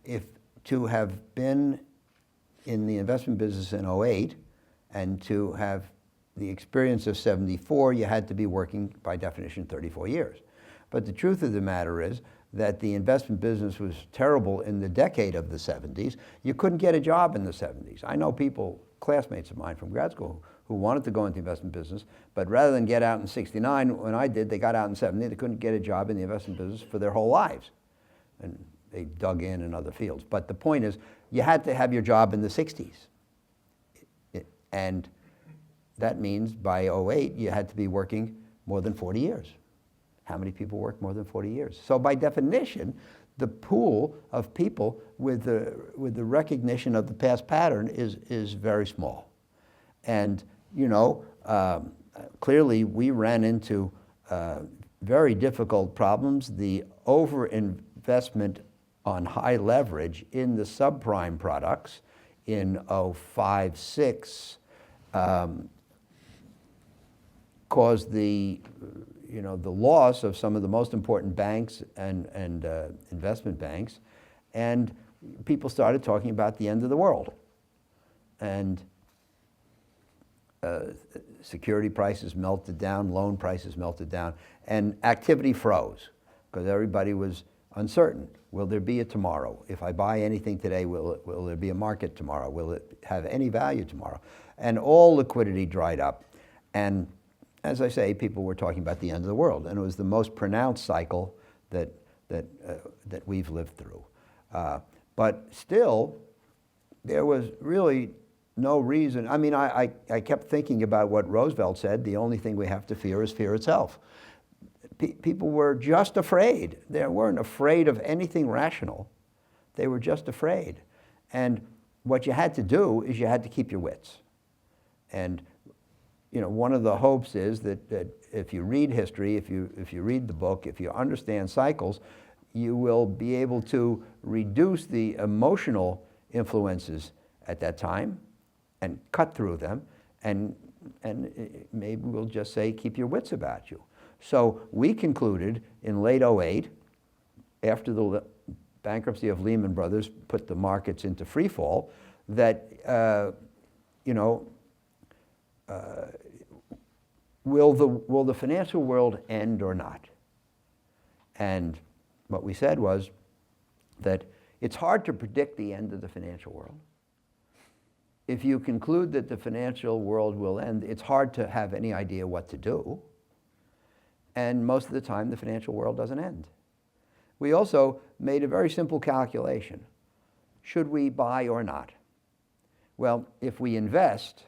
if to have been in the investment business in 08 and to have the experience of 74, you had to be working, by definition, 34 years. But the truth of the matter is that the investment business was terrible in the decade of the 70s. You couldn't get a job in the 70s. I know people, classmates of mine from grad school, who wanted to go into the investment business, but rather than get out in 69, when I did, they got out in 70, they couldn't get a job in the investment business for their whole lives. And they dug in other fields. But the point is, you had to have your job in the 60s. And that means by 08, you had to be working more than 40 years. How many people work more than 40 years? So by definition, the pool of people with the recognition of the past pattern is very small. And, you know, clearly we ran into very difficult problems. The overinvestment on high leverage in the subprime products in 05, 06 caused the loss of some of the most important banks and investment banks, and people started talking about the end of the world. And security prices melted down, loan prices melted down, and activity froze because everybody was uncertain. Will there be a tomorrow? If I buy anything today, will there be a market tomorrow? Will it have any value tomorrow? And all liquidity dried up. And as I say, people were talking about the end of the world, and it was the most pronounced cycle that we've lived through. But still, there was really no reason. I mean, I kept thinking about what Roosevelt said, the only thing we have to fear is fear itself. People were just afraid. They weren't afraid of anything rational. They were just afraid. And what you had to do is you had to keep your wits. And you know, one of the hopes is that if you read history, if you read the book, if you understand cycles, you will be able to reduce the emotional influences at that time and cut through them, and maybe we'll just say keep your wits about you. So we concluded in late 08, after the bankruptcy of Lehman Brothers put the markets into free fall, that will the financial world end or not? And what we said was that it's hard to predict the end of the financial world. If you conclude that the financial world will end, it's hard to have any idea what to do. And most of the time, the financial world doesn't end. we also made a very simple calculation. Should we buy or not? Well, if we invest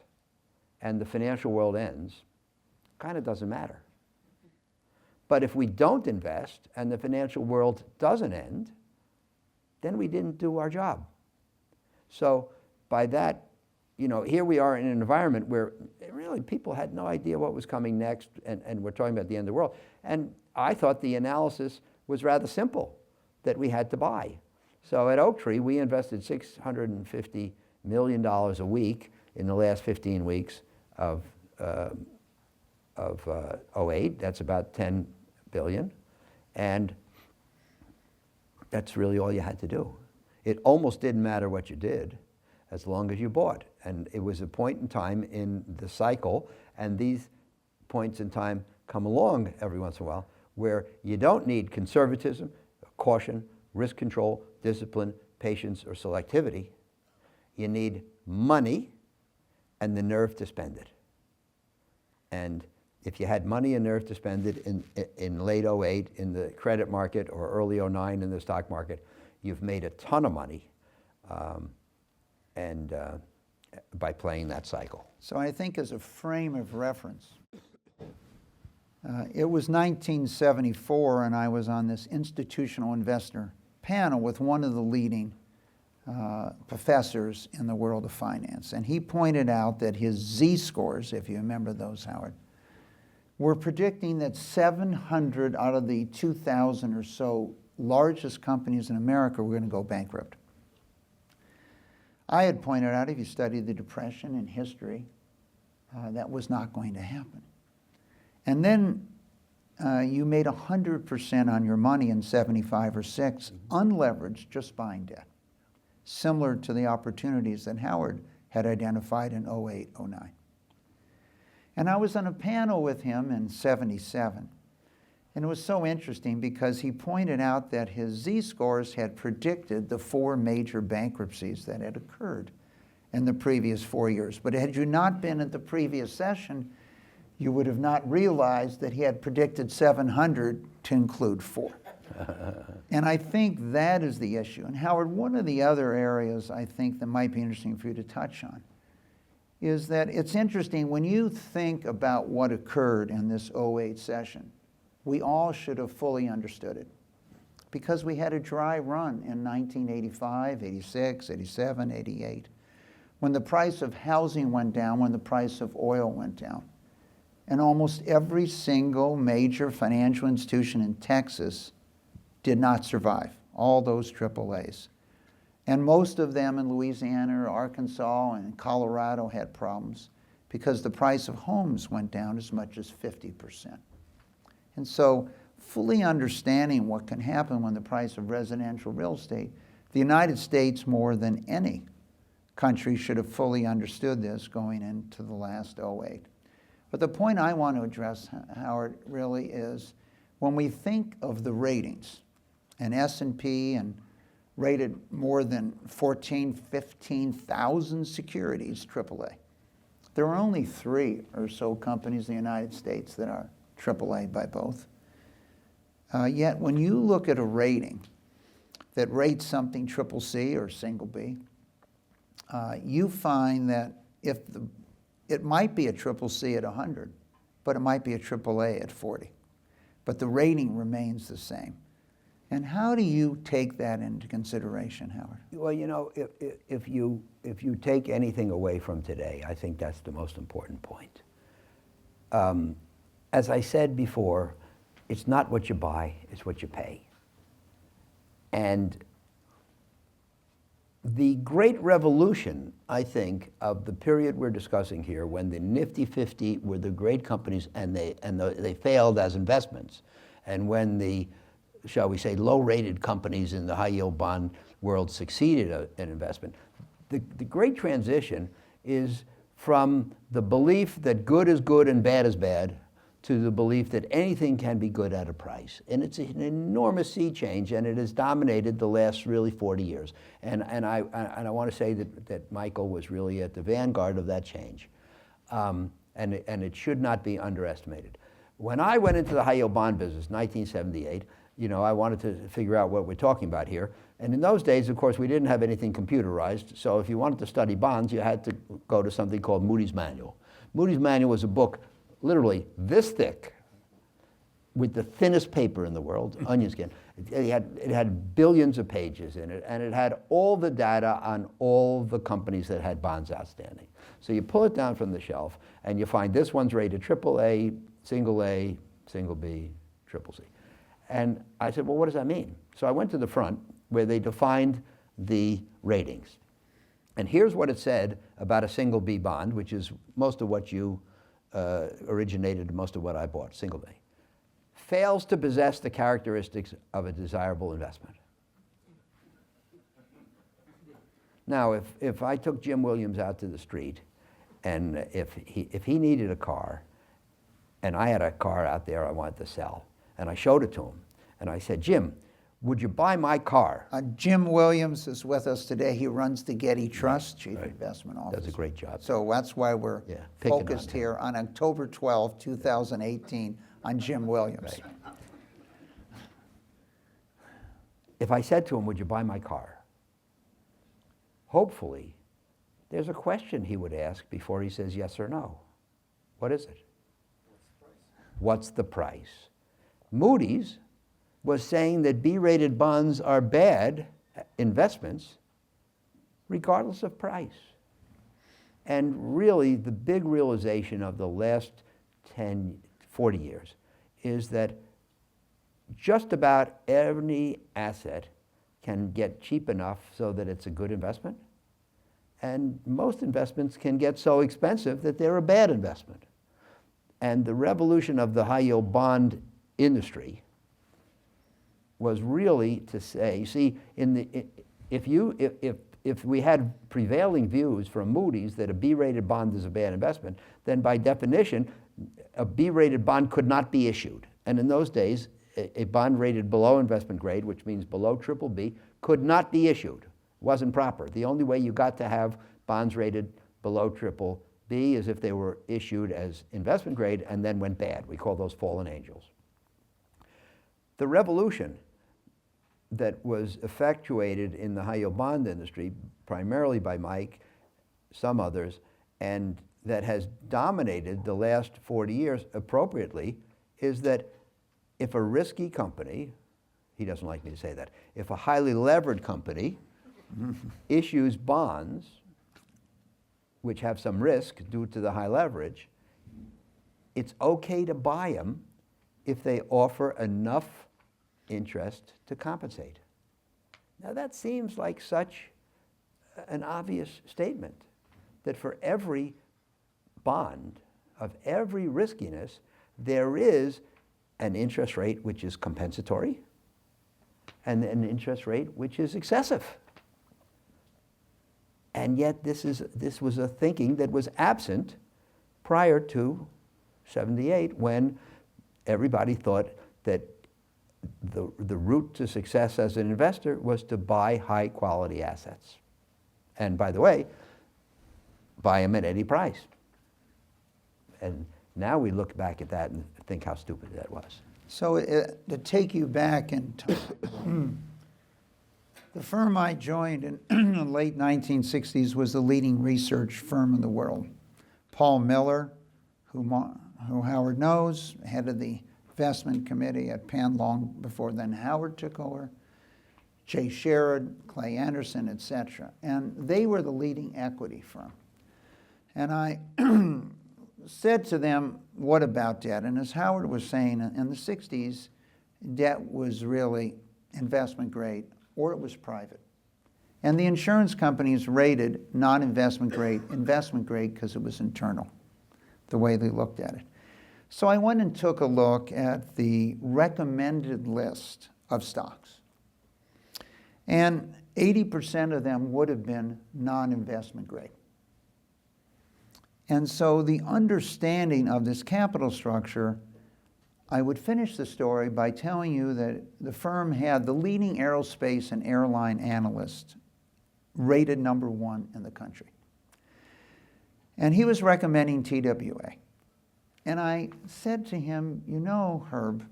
and the financial world ends, kind of doesn't matter. But if we don't invest and the financial world doesn't end, then we didn't do our job. So by that, here we are in an environment where really people had no idea what was coming next, and we're talking about the end of the world. And I thought the analysis was rather simple, that we had to buy. So at Oaktree, we invested $650 million a week in the last 15 weeks of '08. That's about 10 billion. And that's really all you had to do. It almost didn't matter what you did as long as you bought. And it was a point in time in the cycle, and these points in time come along every once in a while, where you don't need conservatism, caution, risk control, discipline, patience, or selectivity. You need money and the nerve to spend it. And if you had money and nerve to spend it in late '08 in the credit market or early '09 in the stock market, you've made a ton of money by playing that cycle. So I think as a frame of reference, it was 1974, and I was on this institutional investor panel with one of the leading professors in the world of finance. And he pointed out that his Z-scores, if you remember those, Howard, were predicting that 700 out of the 2,000 or so largest companies in America were going to go bankrupt. I had pointed out, if you study the Depression in history, that was not going to happen. And then you made 100% on your money in 75 or 6, unleveraged, just buying debt, similar to the opportunities that Howard had identified in '08, '09. And I was on a panel with him in '77. And it was so interesting because he pointed out that his Z-scores had predicted the 4 major bankruptcies that had occurred in the previous 4 years. But had you not been at the previous session, you would have not realized that he had predicted 700 to include 4. And I think that is the issue. And Howard, one of the other areas I think that might be interesting for you to touch on is that it's interesting when you think about what occurred in this '08 session, we all should have fully understood it because we had a dry run in 1985, 86, 87, 88, when the price of housing went down, when the price of oil went down. And almost every single major financial institution in Texas did not survive, all those AAAs. And most of them in Louisiana, Arkansas, and Colorado had problems because the price of homes went down as much as 50%. And so fully understanding what can happen when the price of residential real estate, the United States more than any country should have fully understood this going into the last '08. But the point I want to address, Howard, really is when we think of the ratings, and S&P and rated more than 15,000 securities, AAA. There are only 3 or so companies in the United States that are AAA by both. Yet when you look at a rating that rates something triple C or single B, you find that it might be a triple C at 100, but it might be a triple A at 40. But the rating remains the same. And how do you take that into consideration, Howard? Well, if you take anything away from today, I think that's the most important point. As I said before, it's not what you buy, it's what you pay. And the great revolution, I think, of the period we're discussing here, when the Nifty 50 were the great companies and they failed as investments, and when the, shall we say, low-rated companies in the high-yield bond world succeeded in investment, the great transition is from the belief that good is good and bad is bad to the belief that anything can be good at a price. And it's an enormous sea change, and it has dominated the last really 40 years. And I want to say that Michael was really at the vanguard of that change. And it should not be underestimated. When I went into the high yield bond business, 1978, I wanted to figure out what we're talking about here. And in those days, of course, we didn't have anything computerized. So if you wanted to study bonds, you had to go to something called Moody's Manual. Moody's Manual was a book literally this thick, with the thinnest paper in the world, onion skin. It had billions of pages in it, and it had all the data on all the companies that had bonds outstanding. So you pull it down from the shelf, and you find this one's rated AAA, single B, triple C. And I said, well, what does that mean? So I went to the front where they defined the ratings. And here's what it said about a single B bond, which is most of what you originated, most of what I bought, single B. Fails to possess the characteristics of a desirable investment. Now, if I took Jim Williams out to the street, and if he needed a car, and I had a car out there I wanted to sell, and I showed it to him, and I said, Jim, would you buy my car? Jim Williams is with us today. He runs the Getty Trust, Chief Investment Officer. Does a great job. So that's why we're focused here on October 12, 2018, on Jim Williams. Right. If I said to him, would you buy my car? Hopefully, there's a question he would ask before he says yes or no. What is it? What's the price? Moody's was saying that B-rated bonds are bad investments regardless of price. And really, the big realization of the last 40 years is that just about every asset can get cheap enough so that it's a good investment. And most investments can get so expensive that they're a bad investment. And the revolution of the high-yield bond industry was really to say, see, if we had prevailing views from Moody's that a B-rated bond is a bad investment, then by definition, a B-rated bond could not be issued. And in those days, a bond rated below investment grade, which means below triple B, could not be issued. Wasn't proper. The only way you got to have bonds rated below triple B is if they were issued as investment grade and then went bad. We call those fallen angels. The revolution that was effectuated in the high-yield bond industry, primarily by Mike, some others, and that has dominated the last 40 years appropriately, is that if a risky company, he doesn't like me to say that, if a highly levered company issues bonds which have some risk due to the high leverage, it's okay to buy them if they offer enough interest to compensate. Now that seems like such an obvious statement, that for every bond of every riskiness, there is an interest rate which is compensatory and an interest rate which is excessive. And yet this was a thinking that was absent prior to 78, when everybody thought that the route to success as an investor was to buy high quality assets. And by the way, buy them at any price. And now we look back at that and think how stupid that was. So to take you back in time, the firm I joined in the late 1960s was the leading research firm in the world. Paul Miller, who Howard knows, head of the investment committee at Penn long before then Howard took over, Jay Sherrod, Clay Anderson, etc. And they were the leading equity firm. And I said to them, what about debt? And as Howard was saying, in the 60s, debt was really investment grade or it was private. And the insurance companies rated non-investment grade investment grade because it was internal, the way they looked at it. So I went and took a look at the recommended list of stocks. And 80% of them would have been non-investment grade. And so the understanding of this capital structure, I would finish the story by telling you that the firm had the leading aerospace and airline analyst rated #1 in the country. And he was recommending TWA. And I said to him, you know, Herb,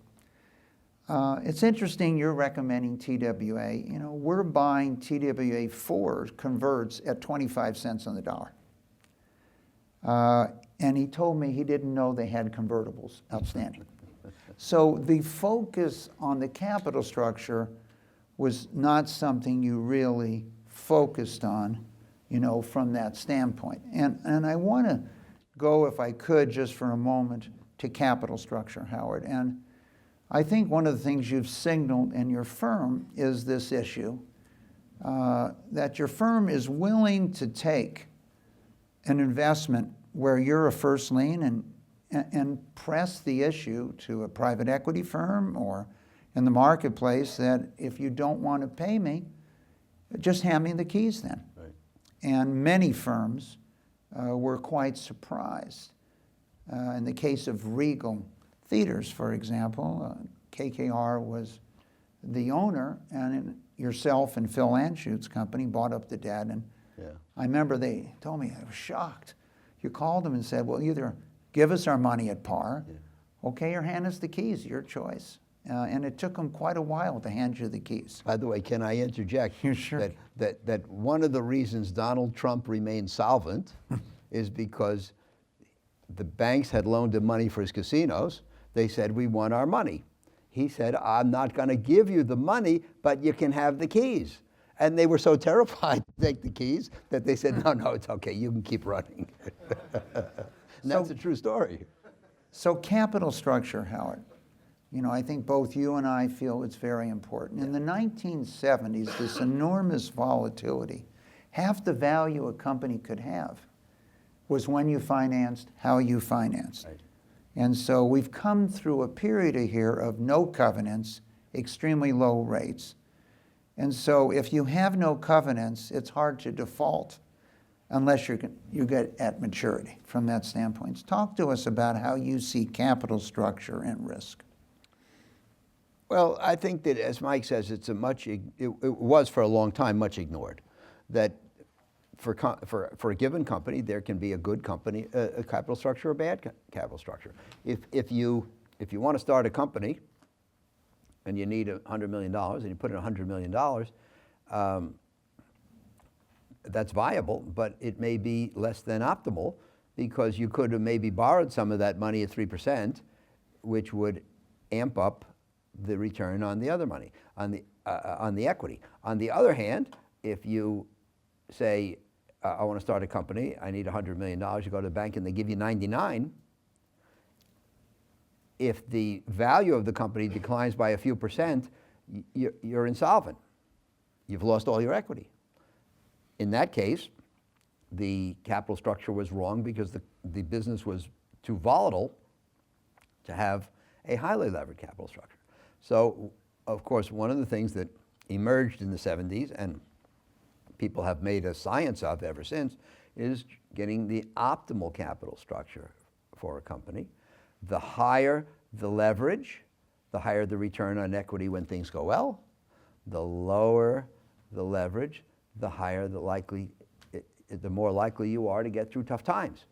It's interesting you're recommending TWA. You know, we're buying TWA 4 converts at 25 cents on the dollar. And he told me he didn't know they had convertibles outstanding. So the focus on the capital structure was not something you really focused on, you know, from that standpoint. And I want to go, if I could, just for a moment, to capital structure, Howard. And I think one of the things you've signaled in your firm is this issue, that your firm is willing to take an investment where you're a first lien and press the issue to a private equity firm or in the marketplace that if you don't want to pay me, just hand me the keys then. Right. And many firms were quite surprised. In the case of Regal Theaters, for example, KKR was the owner, and yourself and Phil Anschutz's company bought up the debt. And Yeah. I remember they told me, I was shocked. You called them and said, well, either give us our money at par, okay, or hand us the keys, your choice. And it took them quite a while to hand you the keys. By the way, can I interject? Sure. That one of the reasons Donald Trump remained solvent is because the banks had loaned him money for his casinos. They said, we want our money. He said, I'm not going to give you the money, but you can have the keys. And they were so terrified to take the keys that they said, no, it's okay, you can keep running. And that's a true story. So capital structure, Howard, you know, I think both you and I feel it's very important. In the 1970s, this enormous volatility, half the value a company could have was when you financed, how you financed. Right. And so we've come through a period here of no covenants, extremely low rates. And so if you have no covenants, it's hard to default unless you get at maturity from that standpoint. Talk to us about how you see capital structure and risk. Well, I think that, as Mike says, it was for a long time much ignored. That for a given company, there can be a good company, a capital structure, or a bad capital structure. If you want to start a company and you need $100 million and you put in $100 million, that's viable, but it may be less than optimal because you could have maybe borrowed some of that money at 3%, which would amp up the return on the other money, on the equity. On the other hand, if you say, I want to start a company, I need $100 million, you go to the bank and they give you 99, if the value of the company declines by a few percent, you're insolvent. You've lost all your equity. In that case, the capital structure was wrong because the business was too volatile to have a highly levered capital structure. So, of course, one of the things that emerged in the 70s, and people have made a science of ever since, is getting the optimal capital structure for a company. The higher the leverage, the higher the return on equity when things go well. The lower the leverage, the higher the more likely you are to get through tough times.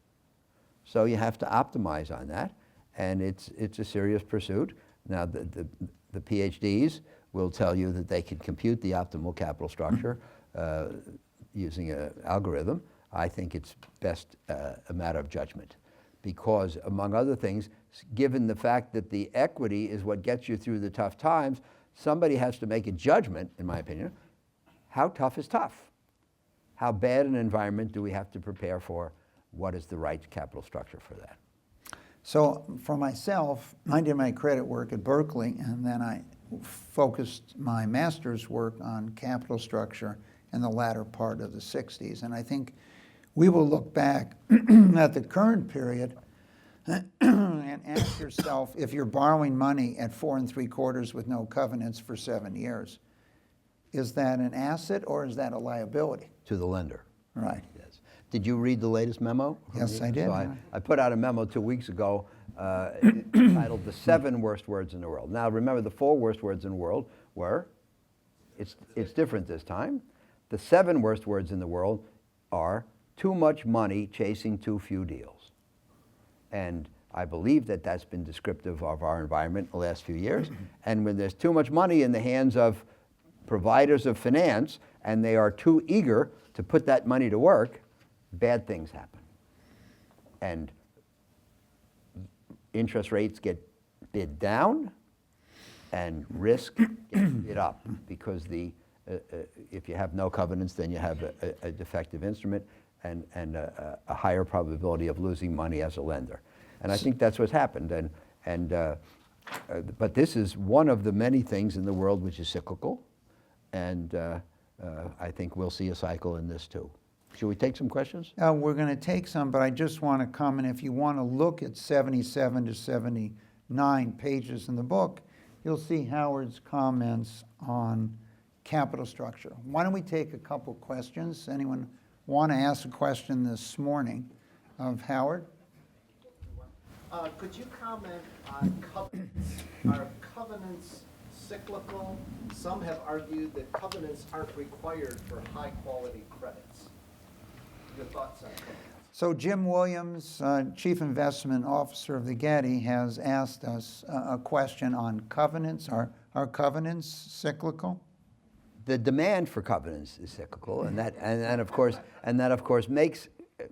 So you have to optimize on that, and it's a serious pursuit. Now the PhDs will tell you that they can compute the optimal capital structure using an algorithm. I think it's best a matter of judgment, because among other things, given the fact that the equity is what gets you through the tough times, somebody has to make a judgment, in my opinion. How tough is tough? How bad an environment do we have to prepare for? What is the right capital structure for that? So for myself, I did my credit work at Berkeley, and then I focused my master's work on capital structure in the latter part of the 60s. And I think we will look back at the current period and ask yourself, if you're borrowing money at 4 3/4 with no covenants for 7 years, is that an asset or is that a liability? To the lender. Right. Yes. Did you read the latest memo? Yes, I did. So I put out a memo 2 weeks ago titled The 7 Worst Words in the World. Now remember, the 4 worst words in the world were, it's different this time. The 7 worst words in the world are too much money chasing too few deals. And I believe that that's been descriptive of our environment in the last few years. And when there's too much money in the hands of providers of finance and they are too eager to put that money to work, bad things happen. And interest rates get bid down and risk gets bid up, because if you have no covenants, then you have a defective instrument and a higher probability of losing money as a lender. And I think that's what's happened. But this is one of the many things in the world which is cyclical, and I think we'll see a cycle in this too. Should we take some questions? We're going to take some, but I just want to comment, if you want to look at 77 to 79 pages in the book, you'll see Howard's comments on capital structure. Why don't we take a couple questions? Anyone want to ask a question this morning of Howard? Could you comment on covenants? Are covenants cyclical? Some have argued that covenants aren't required for high-quality credits. Your thoughts on covenants? So Jim Williams, Chief Investment Officer of the Getty, has asked us a question on covenants. Are covenants cyclical? The demand for covenants is cyclical, and that of course makes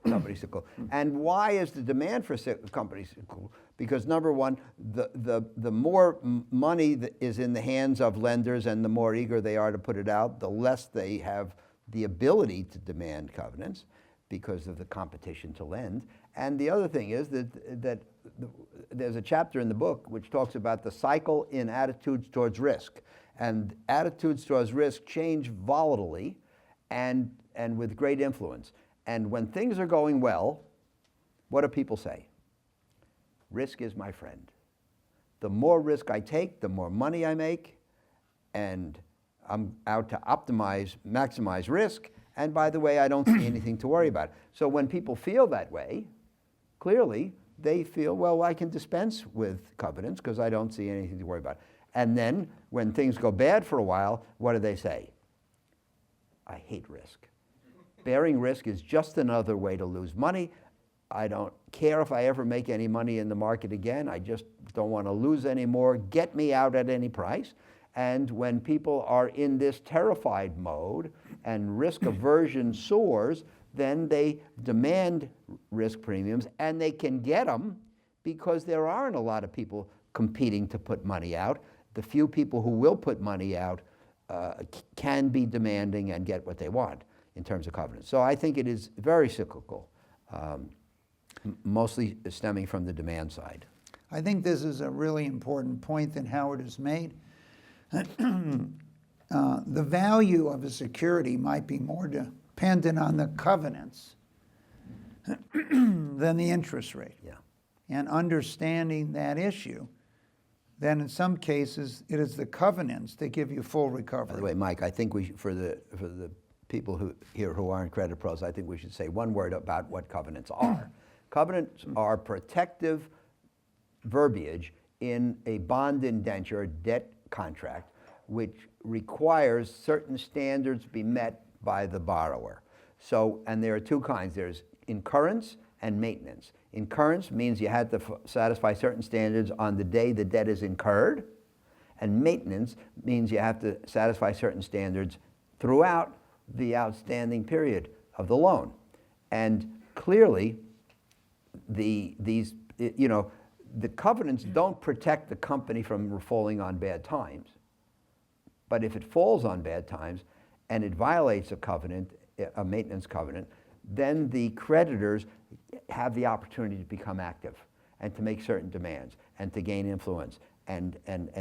companies cyclical. And why is the demand for companies cyclical? Because number one, the more money that is in the hands of lenders and the more eager they are to put it out, the less they have the ability to demand covenants because of the competition to lend. And the other thing is that there's a chapter in the book which talks about the cycle in attitudes towards risk. And attitudes towards risk change volatilely and with great influence. And when things are going well, what do people say? Risk is my friend. The more risk I take, the more money I make, and I'm out to maximize risk. And by the way, I don't see anything to worry about. So when people feel that way, clearly they feel, well, I can dispense with covenants because I don't see anything to worry about. And then when things go bad for a while, what do they say? I hate risk. Bearing risk is just another way to lose money. I don't care if I ever make any money in the market again. I just don't want to lose any more. Get me out at any price. And when people are in this terrified mode and risk aversion soars, then they demand risk premiums, and they can get them because there aren't a lot of people competing to put money out. The few people who will put money out can be demanding and get what they want in terms of covenants. So I think it is very cyclical, mostly stemming from the demand side. I think this is a really important point that Howard has made. The value of a security might be more dependent on the covenants than the interest rate. Yeah. And understanding that issue, then in some cases it is the covenants that give you full recovery. By the way, Mike, I think for the people who aren't credit pros, I think we should say one word about what covenants are. Covenants are protective verbiage in a bond indenture debt contract which requires certain standards be met by the borrower. So, and there are two kinds. There's incurrence and maintenance. Incurrence means you had to satisfy certain standards on the day the debt is incurred, and maintenance means you have to satisfy certain standards throughout the outstanding period of the loan. And clearly, the covenants don't protect the company from falling on bad times. But if it falls on bad times and it violates a covenant, a maintenance covenant, then the creditors have the opportunity to become active and to make certain demands and to gain influence and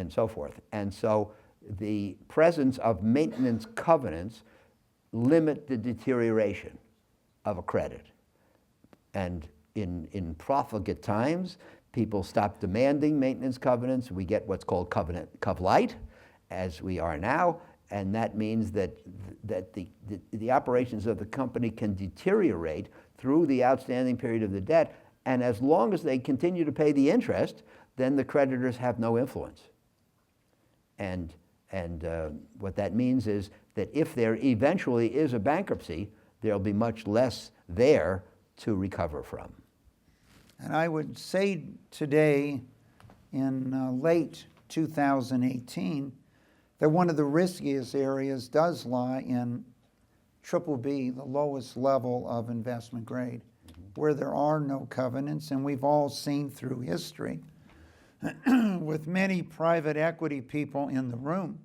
so forth. And so the presence of maintenance covenants limit the deterioration of a credit. And in profligate times, people stop demanding maintenance covenants. We get what's called cov light, as we are now, and that means that the operations of the company can deteriorate through the outstanding period of the debt, and as long as they continue to pay the interest, then the creditors have no influence. And what that means is that if there eventually is a bankruptcy, there'll be much less there to recover from. And I would say today, in late 2018, that one of the riskiest areas does lie in triple B, the lowest level of investment grade, where there are no covenants. And we've all seen through history with many private equity people in the room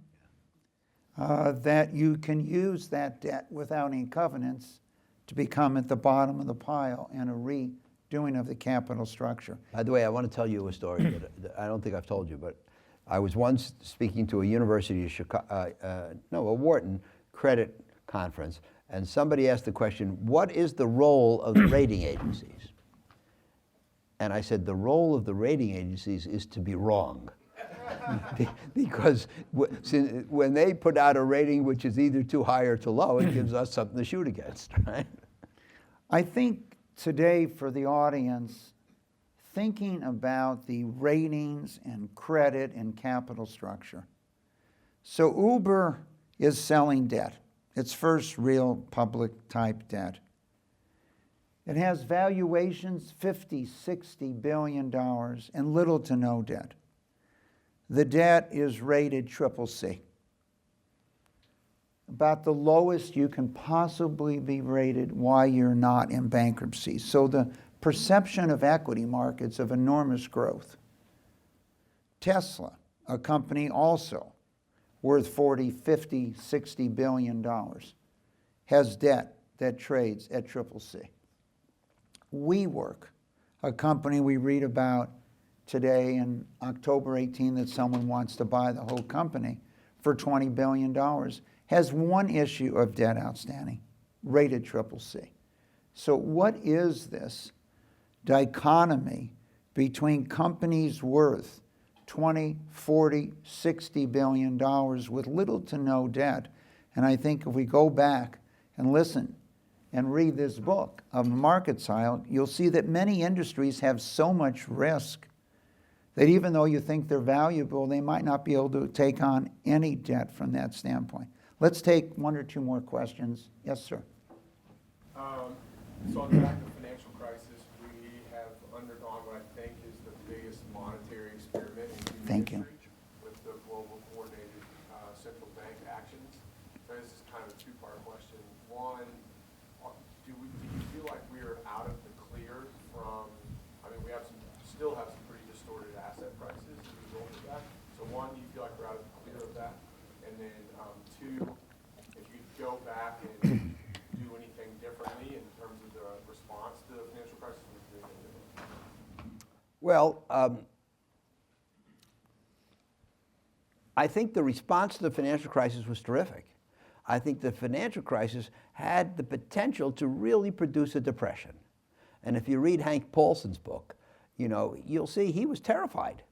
that you can use that debt without any covenants to become at the bottom of the pile and a redoing of the capital structure. By the way, I want to tell you a story that I don't think I've told you, but I was once speaking to a University of Chicago, a Wharton credit conference, and somebody asked the question, what is the role of the rating agencies? And I said, the role of the rating agencies is to be wrong. Because when they put out a rating which is either too high or too low, it gives us something to shoot against, right? I think today for the audience, thinking about the ratings and credit and capital structure. So Uber is selling debt. Its first real public type debt. It has valuations $50, $60 billion and little to no debt. The debt is rated triple C. About the lowest you can possibly be rated while you're not in bankruptcy. So the perception of equity markets of enormous growth. Tesla, a company also worth 40, 50, 60 billion dollars, has debt that trades at triple C. WeWork, a company we read about today in October 18 that someone wants to buy the whole company for $20 billion, has one issue of debt outstanding, rated triple C. So what is this dichotomy between companies worth 20, 40, 60 billion dollars with little to no debt? And I think if we go back and listen and read this book of Market Style, you'll see that many industries have so much risk that even though you think they're valuable, they might not be able to take on any debt from that standpoint. Let's take one or two more questions. Yes, sir. So on the back of the financial crisis, we have undergone what I think is the biggest monetary experiment in human history with the global coordinated central bank actions. So this is kind of a two-part question. One, do you feel like we are out of the clear from, I mean, we still have some pretty distorted asset prices as a result of that. So one, do you feel like we're out of the clear of that? And then two, if you go back and do anything differently in terms of the response to the financial crisis, would you do anything different? Well, I think the response to the financial crisis was terrific. I think the financial crisis had the potential to really produce a depression. And if you read Hank Paulson's book, you'll see he was terrified.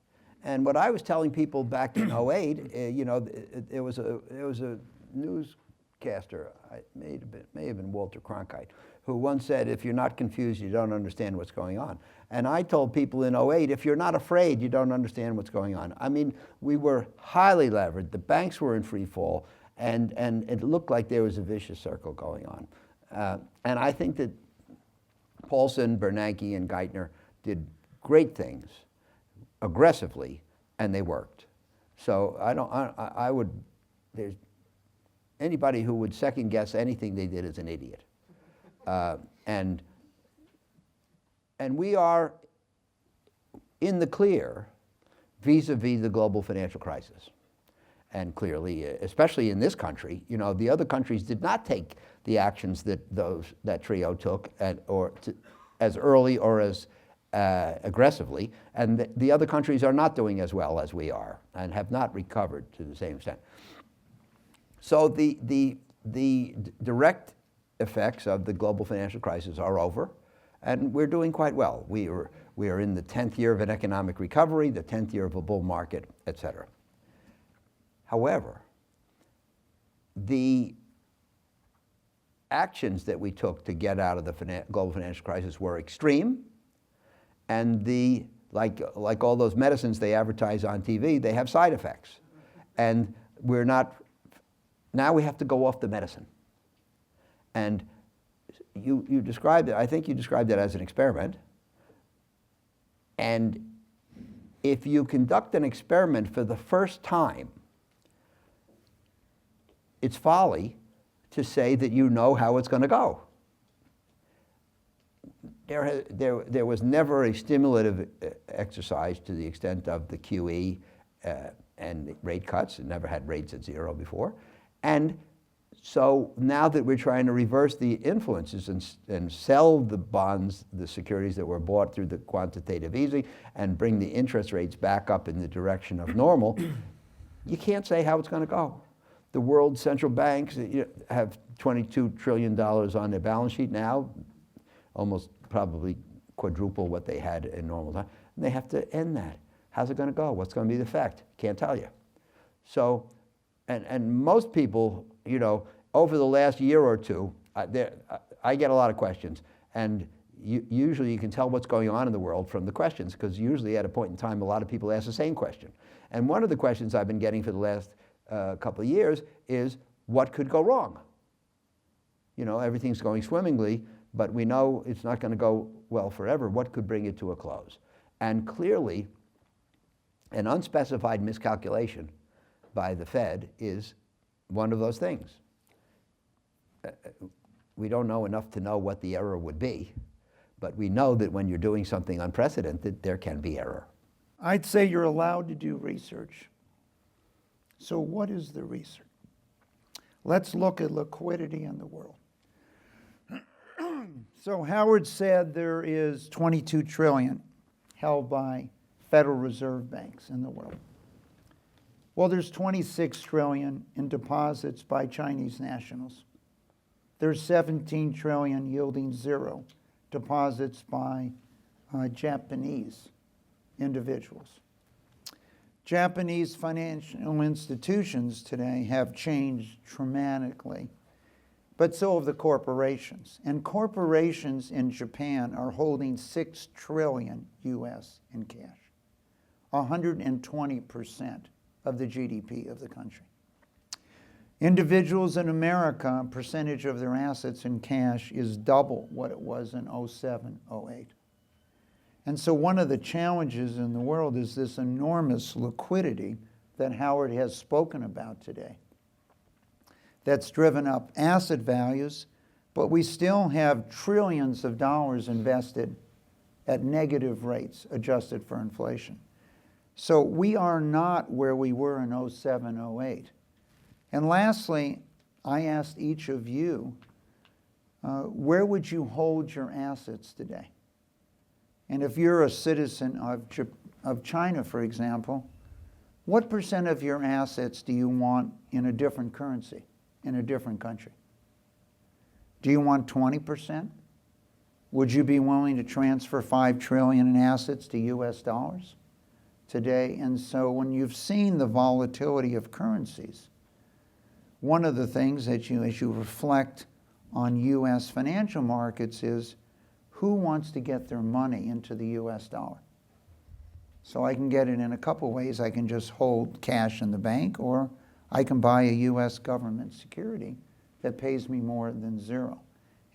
And what I was telling people back in 08, it was a newscaster, may have been Walter Cronkite, who once said, if you're not confused, you don't understand what's going on. And I told people in 08, if you're not afraid, you don't understand what's going on. I mean, we were highly levered. The banks were in free fall, and it looked like there was a vicious circle going on. And I think that Paulson, Bernanke, and Geithner did great things aggressively, and they worked. So there's anybody who would second guess anything they did is an idiot. And we are in the clear vis-a-vis the global financial crisis. And clearly, especially in this country, the other countries did not take the actions that trio took as early or as aggressively, and the other countries are not doing as well as we are and have not recovered to the same extent. So the direct effects of the global financial crisis are over, and we're doing quite well. We are in the 10th year of an economic recovery, the 10th year of a bull market, et cetera. However, the actions that we took to get out of the global financial crisis were extreme, and like all those medicines they advertise on TV, they have side effects. And now we have to go off the medicine. And you described it, I think you described it as an experiment. And if you conduct an experiment for the first time, it's folly to say that you know how it's going to go. There was never a stimulative exercise to the extent of the QE and the rate cuts. It never had rates at zero before. And so now that we're trying to reverse the influences and sell the bonds, the securities that were bought through the quantitative easing, and bring the interest rates back up in the direction of normal, you can't say how it's going to go. The world central banks have $22 trillion on their balance sheet now, almost probably quadruple what they had in normal time. And they have to end that. How's it going to go? What's going to be the effect? Can't tell you. So, and most people, over the last year or two, I get a lot of questions. And usually you can tell what's going on in the world from the questions, because usually at a point in time, a lot of people ask the same question. And one of the questions I've been getting for the last couple of years is, what could go wrong? Everything's going swimmingly, but we know it's not going to go well forever. What could bring it to a close? And clearly, an unspecified miscalculation by the Fed is one of those things. We don't know enough to know what the error would be, but we know that when you're doing something unprecedented, there can be error. I'd say you're allowed to do research. So what is the research? Let's look at liquidity in the world. So Howard said there is 22 trillion held by Federal Reserve banks in the world. Well, there's 26 trillion in deposits by Chinese nationals. There's 17 trillion yielding zero deposits by Japanese individuals. Japanese financial institutions today have changed dramatically, but so have the corporations. And corporations in Japan are holding 6 trillion US in cash, 120% of the GDP of the country. Individuals in America, a percentage of their assets in cash is double what it was in 07, 08. And so one of the challenges in the world is this enormous liquidity that Howard has spoken about today. That's driven up asset values, but we still have trillions of dollars invested at negative rates adjusted for inflation. So we are not where we were in 07, 08. And lastly, I asked each of you, where would you hold your assets today? And if you're a citizen of China, for example, what percent of your assets do you want in a different currency, in a different country? Do you want 20%? Would you be willing to transfer 5 trillion in assets to US dollars today? And so when you've seen the volatility of currencies, one of the things that as you reflect on US financial markets is, who wants to get their money into the US dollar? So I can get it in a couple ways. I can just hold cash in the bank, or I can buy a US government security that pays me more than zero.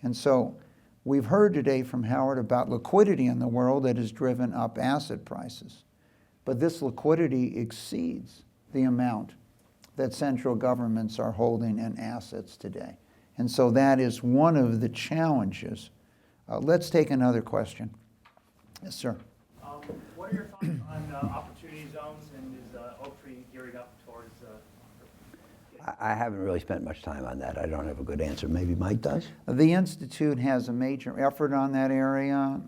And so we've heard today from Howard about liquidity in the world that has driven up asset prices. But this liquidity exceeds the amount that central governments are holding in assets today. And so that is one of the challenges. Let's take another question. Yes, sir. What are your thoughts on opportunity zones, and is Oaktree gearing up towards? I haven't really spent much time on that. I don't have a good answer. Maybe Mike does? The Institute has a major effort on that area.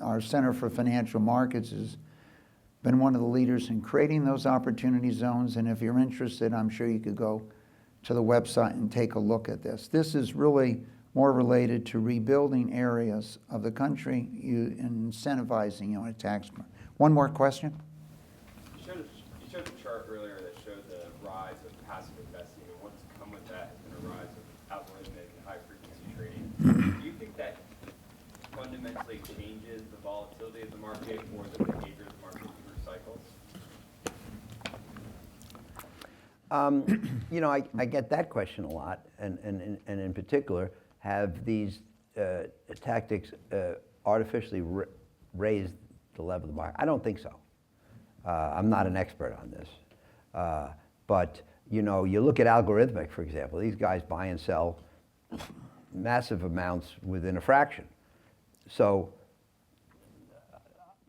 Our Center for Financial Markets has been one of the leaders in creating those opportunity zones, and if you're interested, I'm sure you could go to the website and take a look at this. This is really more related to rebuilding areas of the country and incentivizing a tax. One more question? You showed a chart earlier that showed the rise of passive investing, and what's come with that has been a rise of algorithmic and high-frequency trading. Do you think that fundamentally changes the volatility of the market or the behavior of the market through cycles? I get that question a lot, and in particular, have these tactics artificially raised the level of the market? I don't think so. I'm not an expert on this. But, you know, you look at algorithmic, for example. These guys buy and sell massive amounts within a fraction. So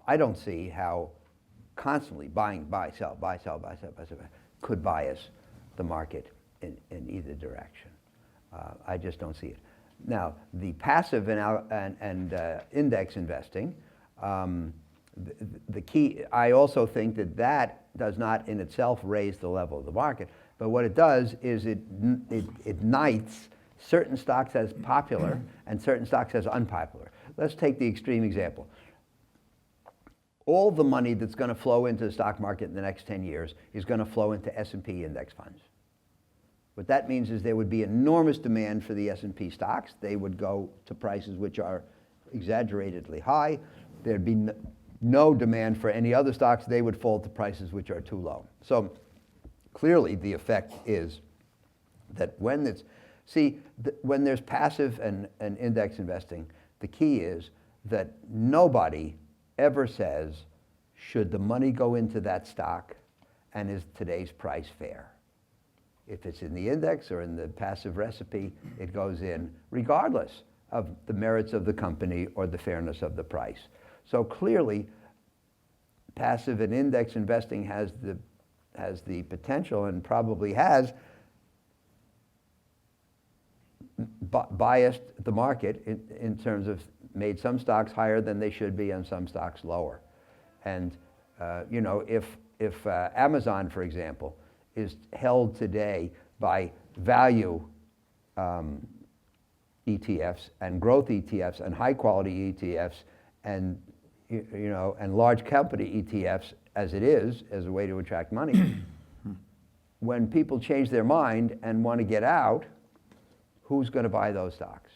I don't see how constantly buying, buy, sell, buy, sell, buy, sell, buy, sell, could bias the market in either direction. I just don't see it. Now, the passive and index investing, the key, I also think that does not in itself raise the level of the market, but what it does is it knights certain stocks as popular and certain stocks as unpopular. Let's take the extreme example. All the money that's going to flow into the stock market in the next 10 years is going to flow into S&P index funds. What that means is there would be enormous demand for the S&P stocks. They would go to prices which are exaggeratedly high. There'd be no demand for any other stocks. They would fall to prices which are too low. So clearly the effect is that when it's, when there's passive and index investing, the key is that nobody ever says, should the money go into that stock and is today's price fair? If it's in the index or in the passive recipe, it goes in regardless of the merits of the company or the fairness of the price. So clearly, passive and index investing has the potential and probably has biased the market in terms of made some stocks higher than they should be and some stocks lower. And you know, if Amazon, for example, is held today by value ETFs and growth ETFs and high quality ETFs and you know, and large company ETFs as it is as a way to attract money, when people change their mind and want to get out, who's going to buy those stocks?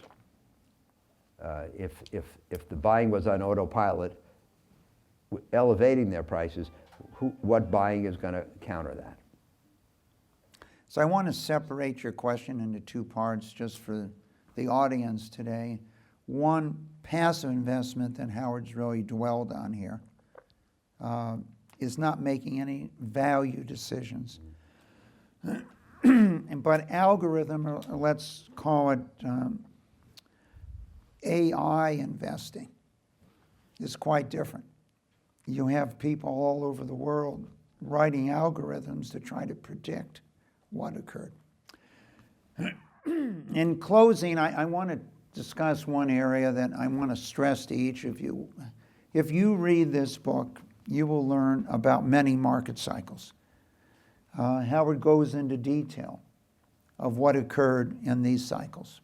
If the buying was on autopilot, elevating their prices, what buying is going to counter that? So I want to separate your question into two parts just for the audience today. One, passive investment that Howard's really dwelled on here is not making any value decisions. But algorithm, or let's call it AI investing, is quite different. You have people all over the world writing algorithms to try to predict what occurred. In closing, I want to discuss one area that I want to stress to each of you. If you read this book, you will learn about many market cycles. Howard goes into detail of what occurred in these cycles,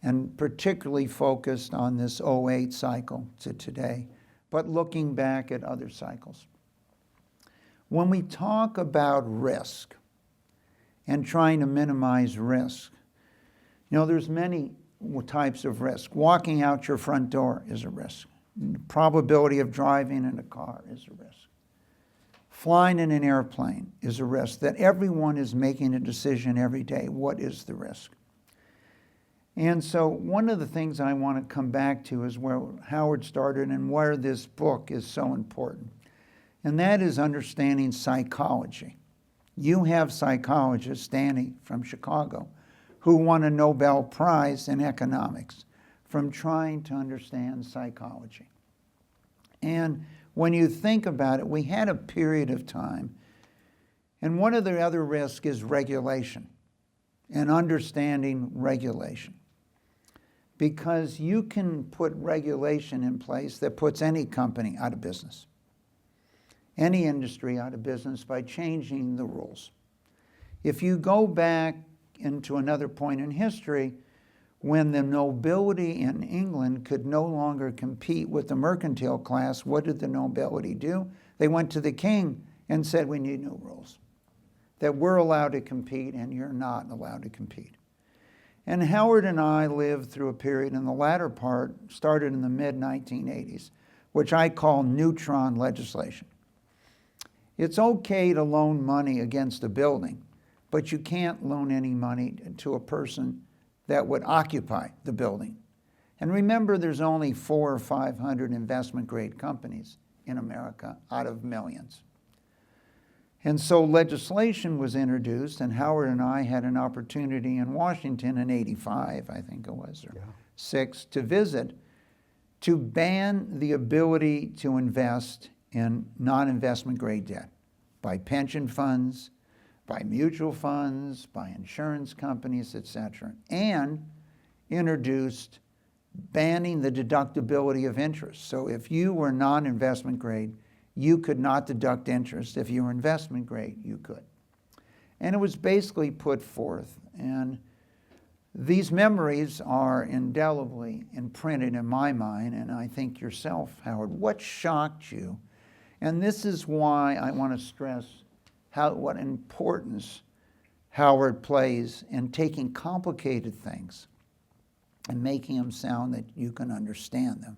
and particularly focused on this 08 cycle to today, but looking back at other cycles. When we talk about risk and trying to minimize risk, you know, there's many types of risk. Walking out your front door is a risk. The probability of driving in a car is a risk. Flying in an airplane is a risk that everyone is making a decision every day. What is the risk? And so one of the things I want to come back to is where Howard started and where this book is so important. And that is understanding psychology. You have psychologists, Danny from Chicago, who won a Nobel Prize in economics from trying to understand psychology. And when you think about it, we had a period of time, and one of the other risks is regulation and understanding regulation. Because you can put regulation in place that puts any company out of business, any industry out of business by changing the rules. If you go back into another point in history, when the nobility in England could no longer compete with the mercantile class, what did the nobility do? They went to the king and said, we need new rules, that we're allowed to compete and you're not allowed to compete. And Howard and I lived through a period in the latter part, started in the mid-1980s, which I call neutron legislation. It's okay to loan money against a building, but you can't loan any money to a person that would occupy the building. And remember, there's only 400 or 500 investment-grade companies in America out of millions. And so legislation was introduced, and Howard and I had an opportunity in Washington in '85, I think it was, or '6, to visit, to ban the ability to invest in non-investment grade debt by pension funds, by mutual funds, by insurance companies, etc., and introduced banning the deductibility of interest. So if you were non-investment grade, you could not deduct interest. If you were investment grade, you could. And it was basically put forth. And these memories are indelibly imprinted in my mind, and I think yourself, Howard. What shocked you? And this is why I want to stress what importance Howard plays in taking complicated things and making them sound that you can understand them.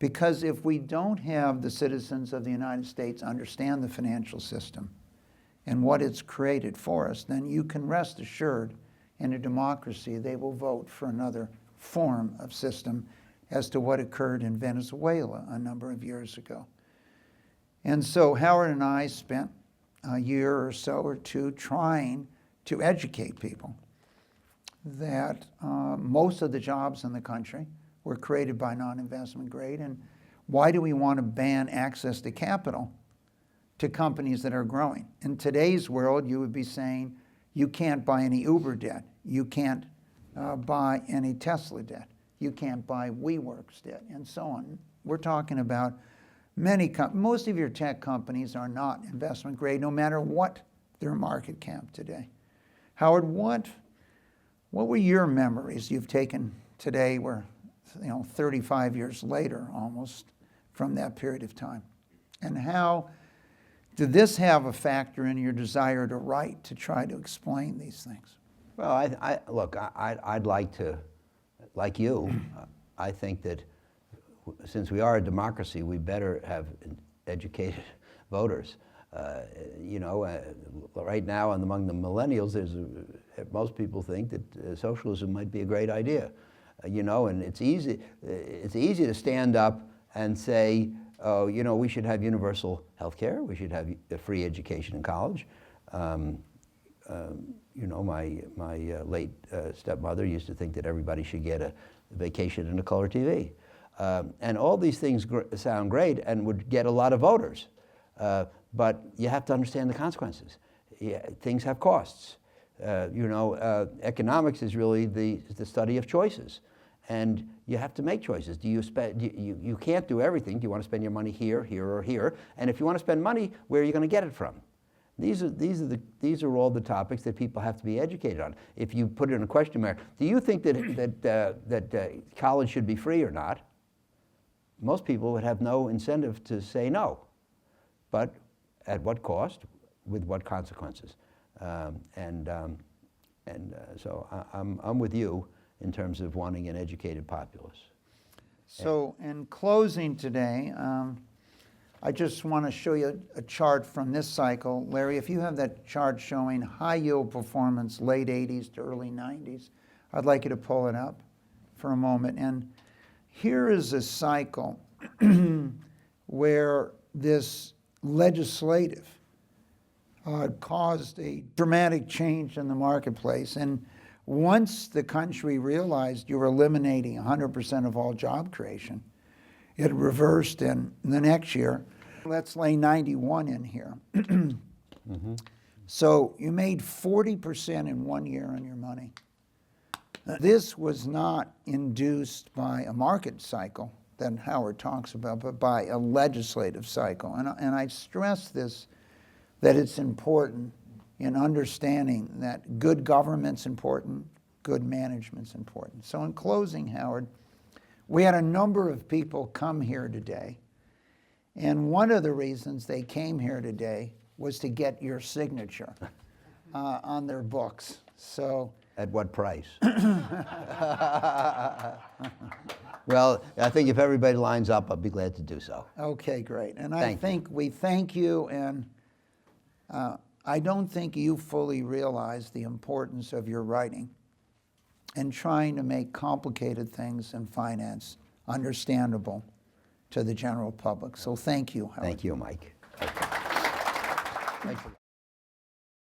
Because if we don't have the citizens of the United States understand the financial system and what it's created for us, then you can rest assured in a democracy they will vote for another form of system as to what occurred in Venezuela a number of years ago. And so Howard and I spent a year or so or two trying to educate people that most of the jobs in the country were created by non-investment grade, and why do we want to ban access to capital to companies that are growing? In today's world, you would be saying you can't buy any Uber debt, you can't buy any Tesla debt, you can't buy WeWork's debt, and so on. We're talking about most of your tech companies are not investment grade, no matter what their market cap today. Howard, what were your memories you've taken today? We're 35 years later almost from that period of time. And how did this have a factor in your desire to write, to try to explain these things? Well, I'd like to, like you, I think that since we are a democracy, we better have educated voters. Right now among the millennials, most people think that socialism might be a great idea. And it's easy to stand up and say, oh, we should have universal health care, we should have a free education in college. My late stepmother used to think that everybody should get a vacation and a color TV. And all these things sound great and would get a lot of voters. But you have to understand the consequences. Things have costs. Economics is really the study of choices. And you have to make choices. You can't do everything. Do you want to spend your money here, here, or here? And if you want to spend money, where are you going to get it from? These are all the topics that people have to be educated on. If you put it in a question mark, do you think that college should be free or not? Most people would have no incentive to say no. But at what cost? With what consequences? So I'm with you in terms of wanting an educated populace. So in closing today, I just want to show you a chart from this cycle. Larry, if you have that chart showing high yield performance, late 80s to early 90s, I'd like you to pull it up for a moment. And here is a cycle where this legislative caused a dramatic change in the marketplace. And once the country realized you were eliminating 100% of all job creation, it reversed in the next year. Let's lay 91 in here. Mm-hmm. So you made 40% in 1 year on your money. This was not induced by a market cycle that Howard talks about, but by a legislative cycle. And I stress this, that it's important in understanding that good government's important, good management's important. So in closing, Howard, we had a number of people come here today, and one of the reasons they came here today was to get your signature on their books. So at what price? Well, I think if everybody lines up, I'll be glad to do so. Okay, great. And I think we thank you, and I don't think you fully realize the importance of your writing and trying to make complicated things in finance understandable to the general public. So thank you, Howard. Thank you, Mike. Thanks a lot.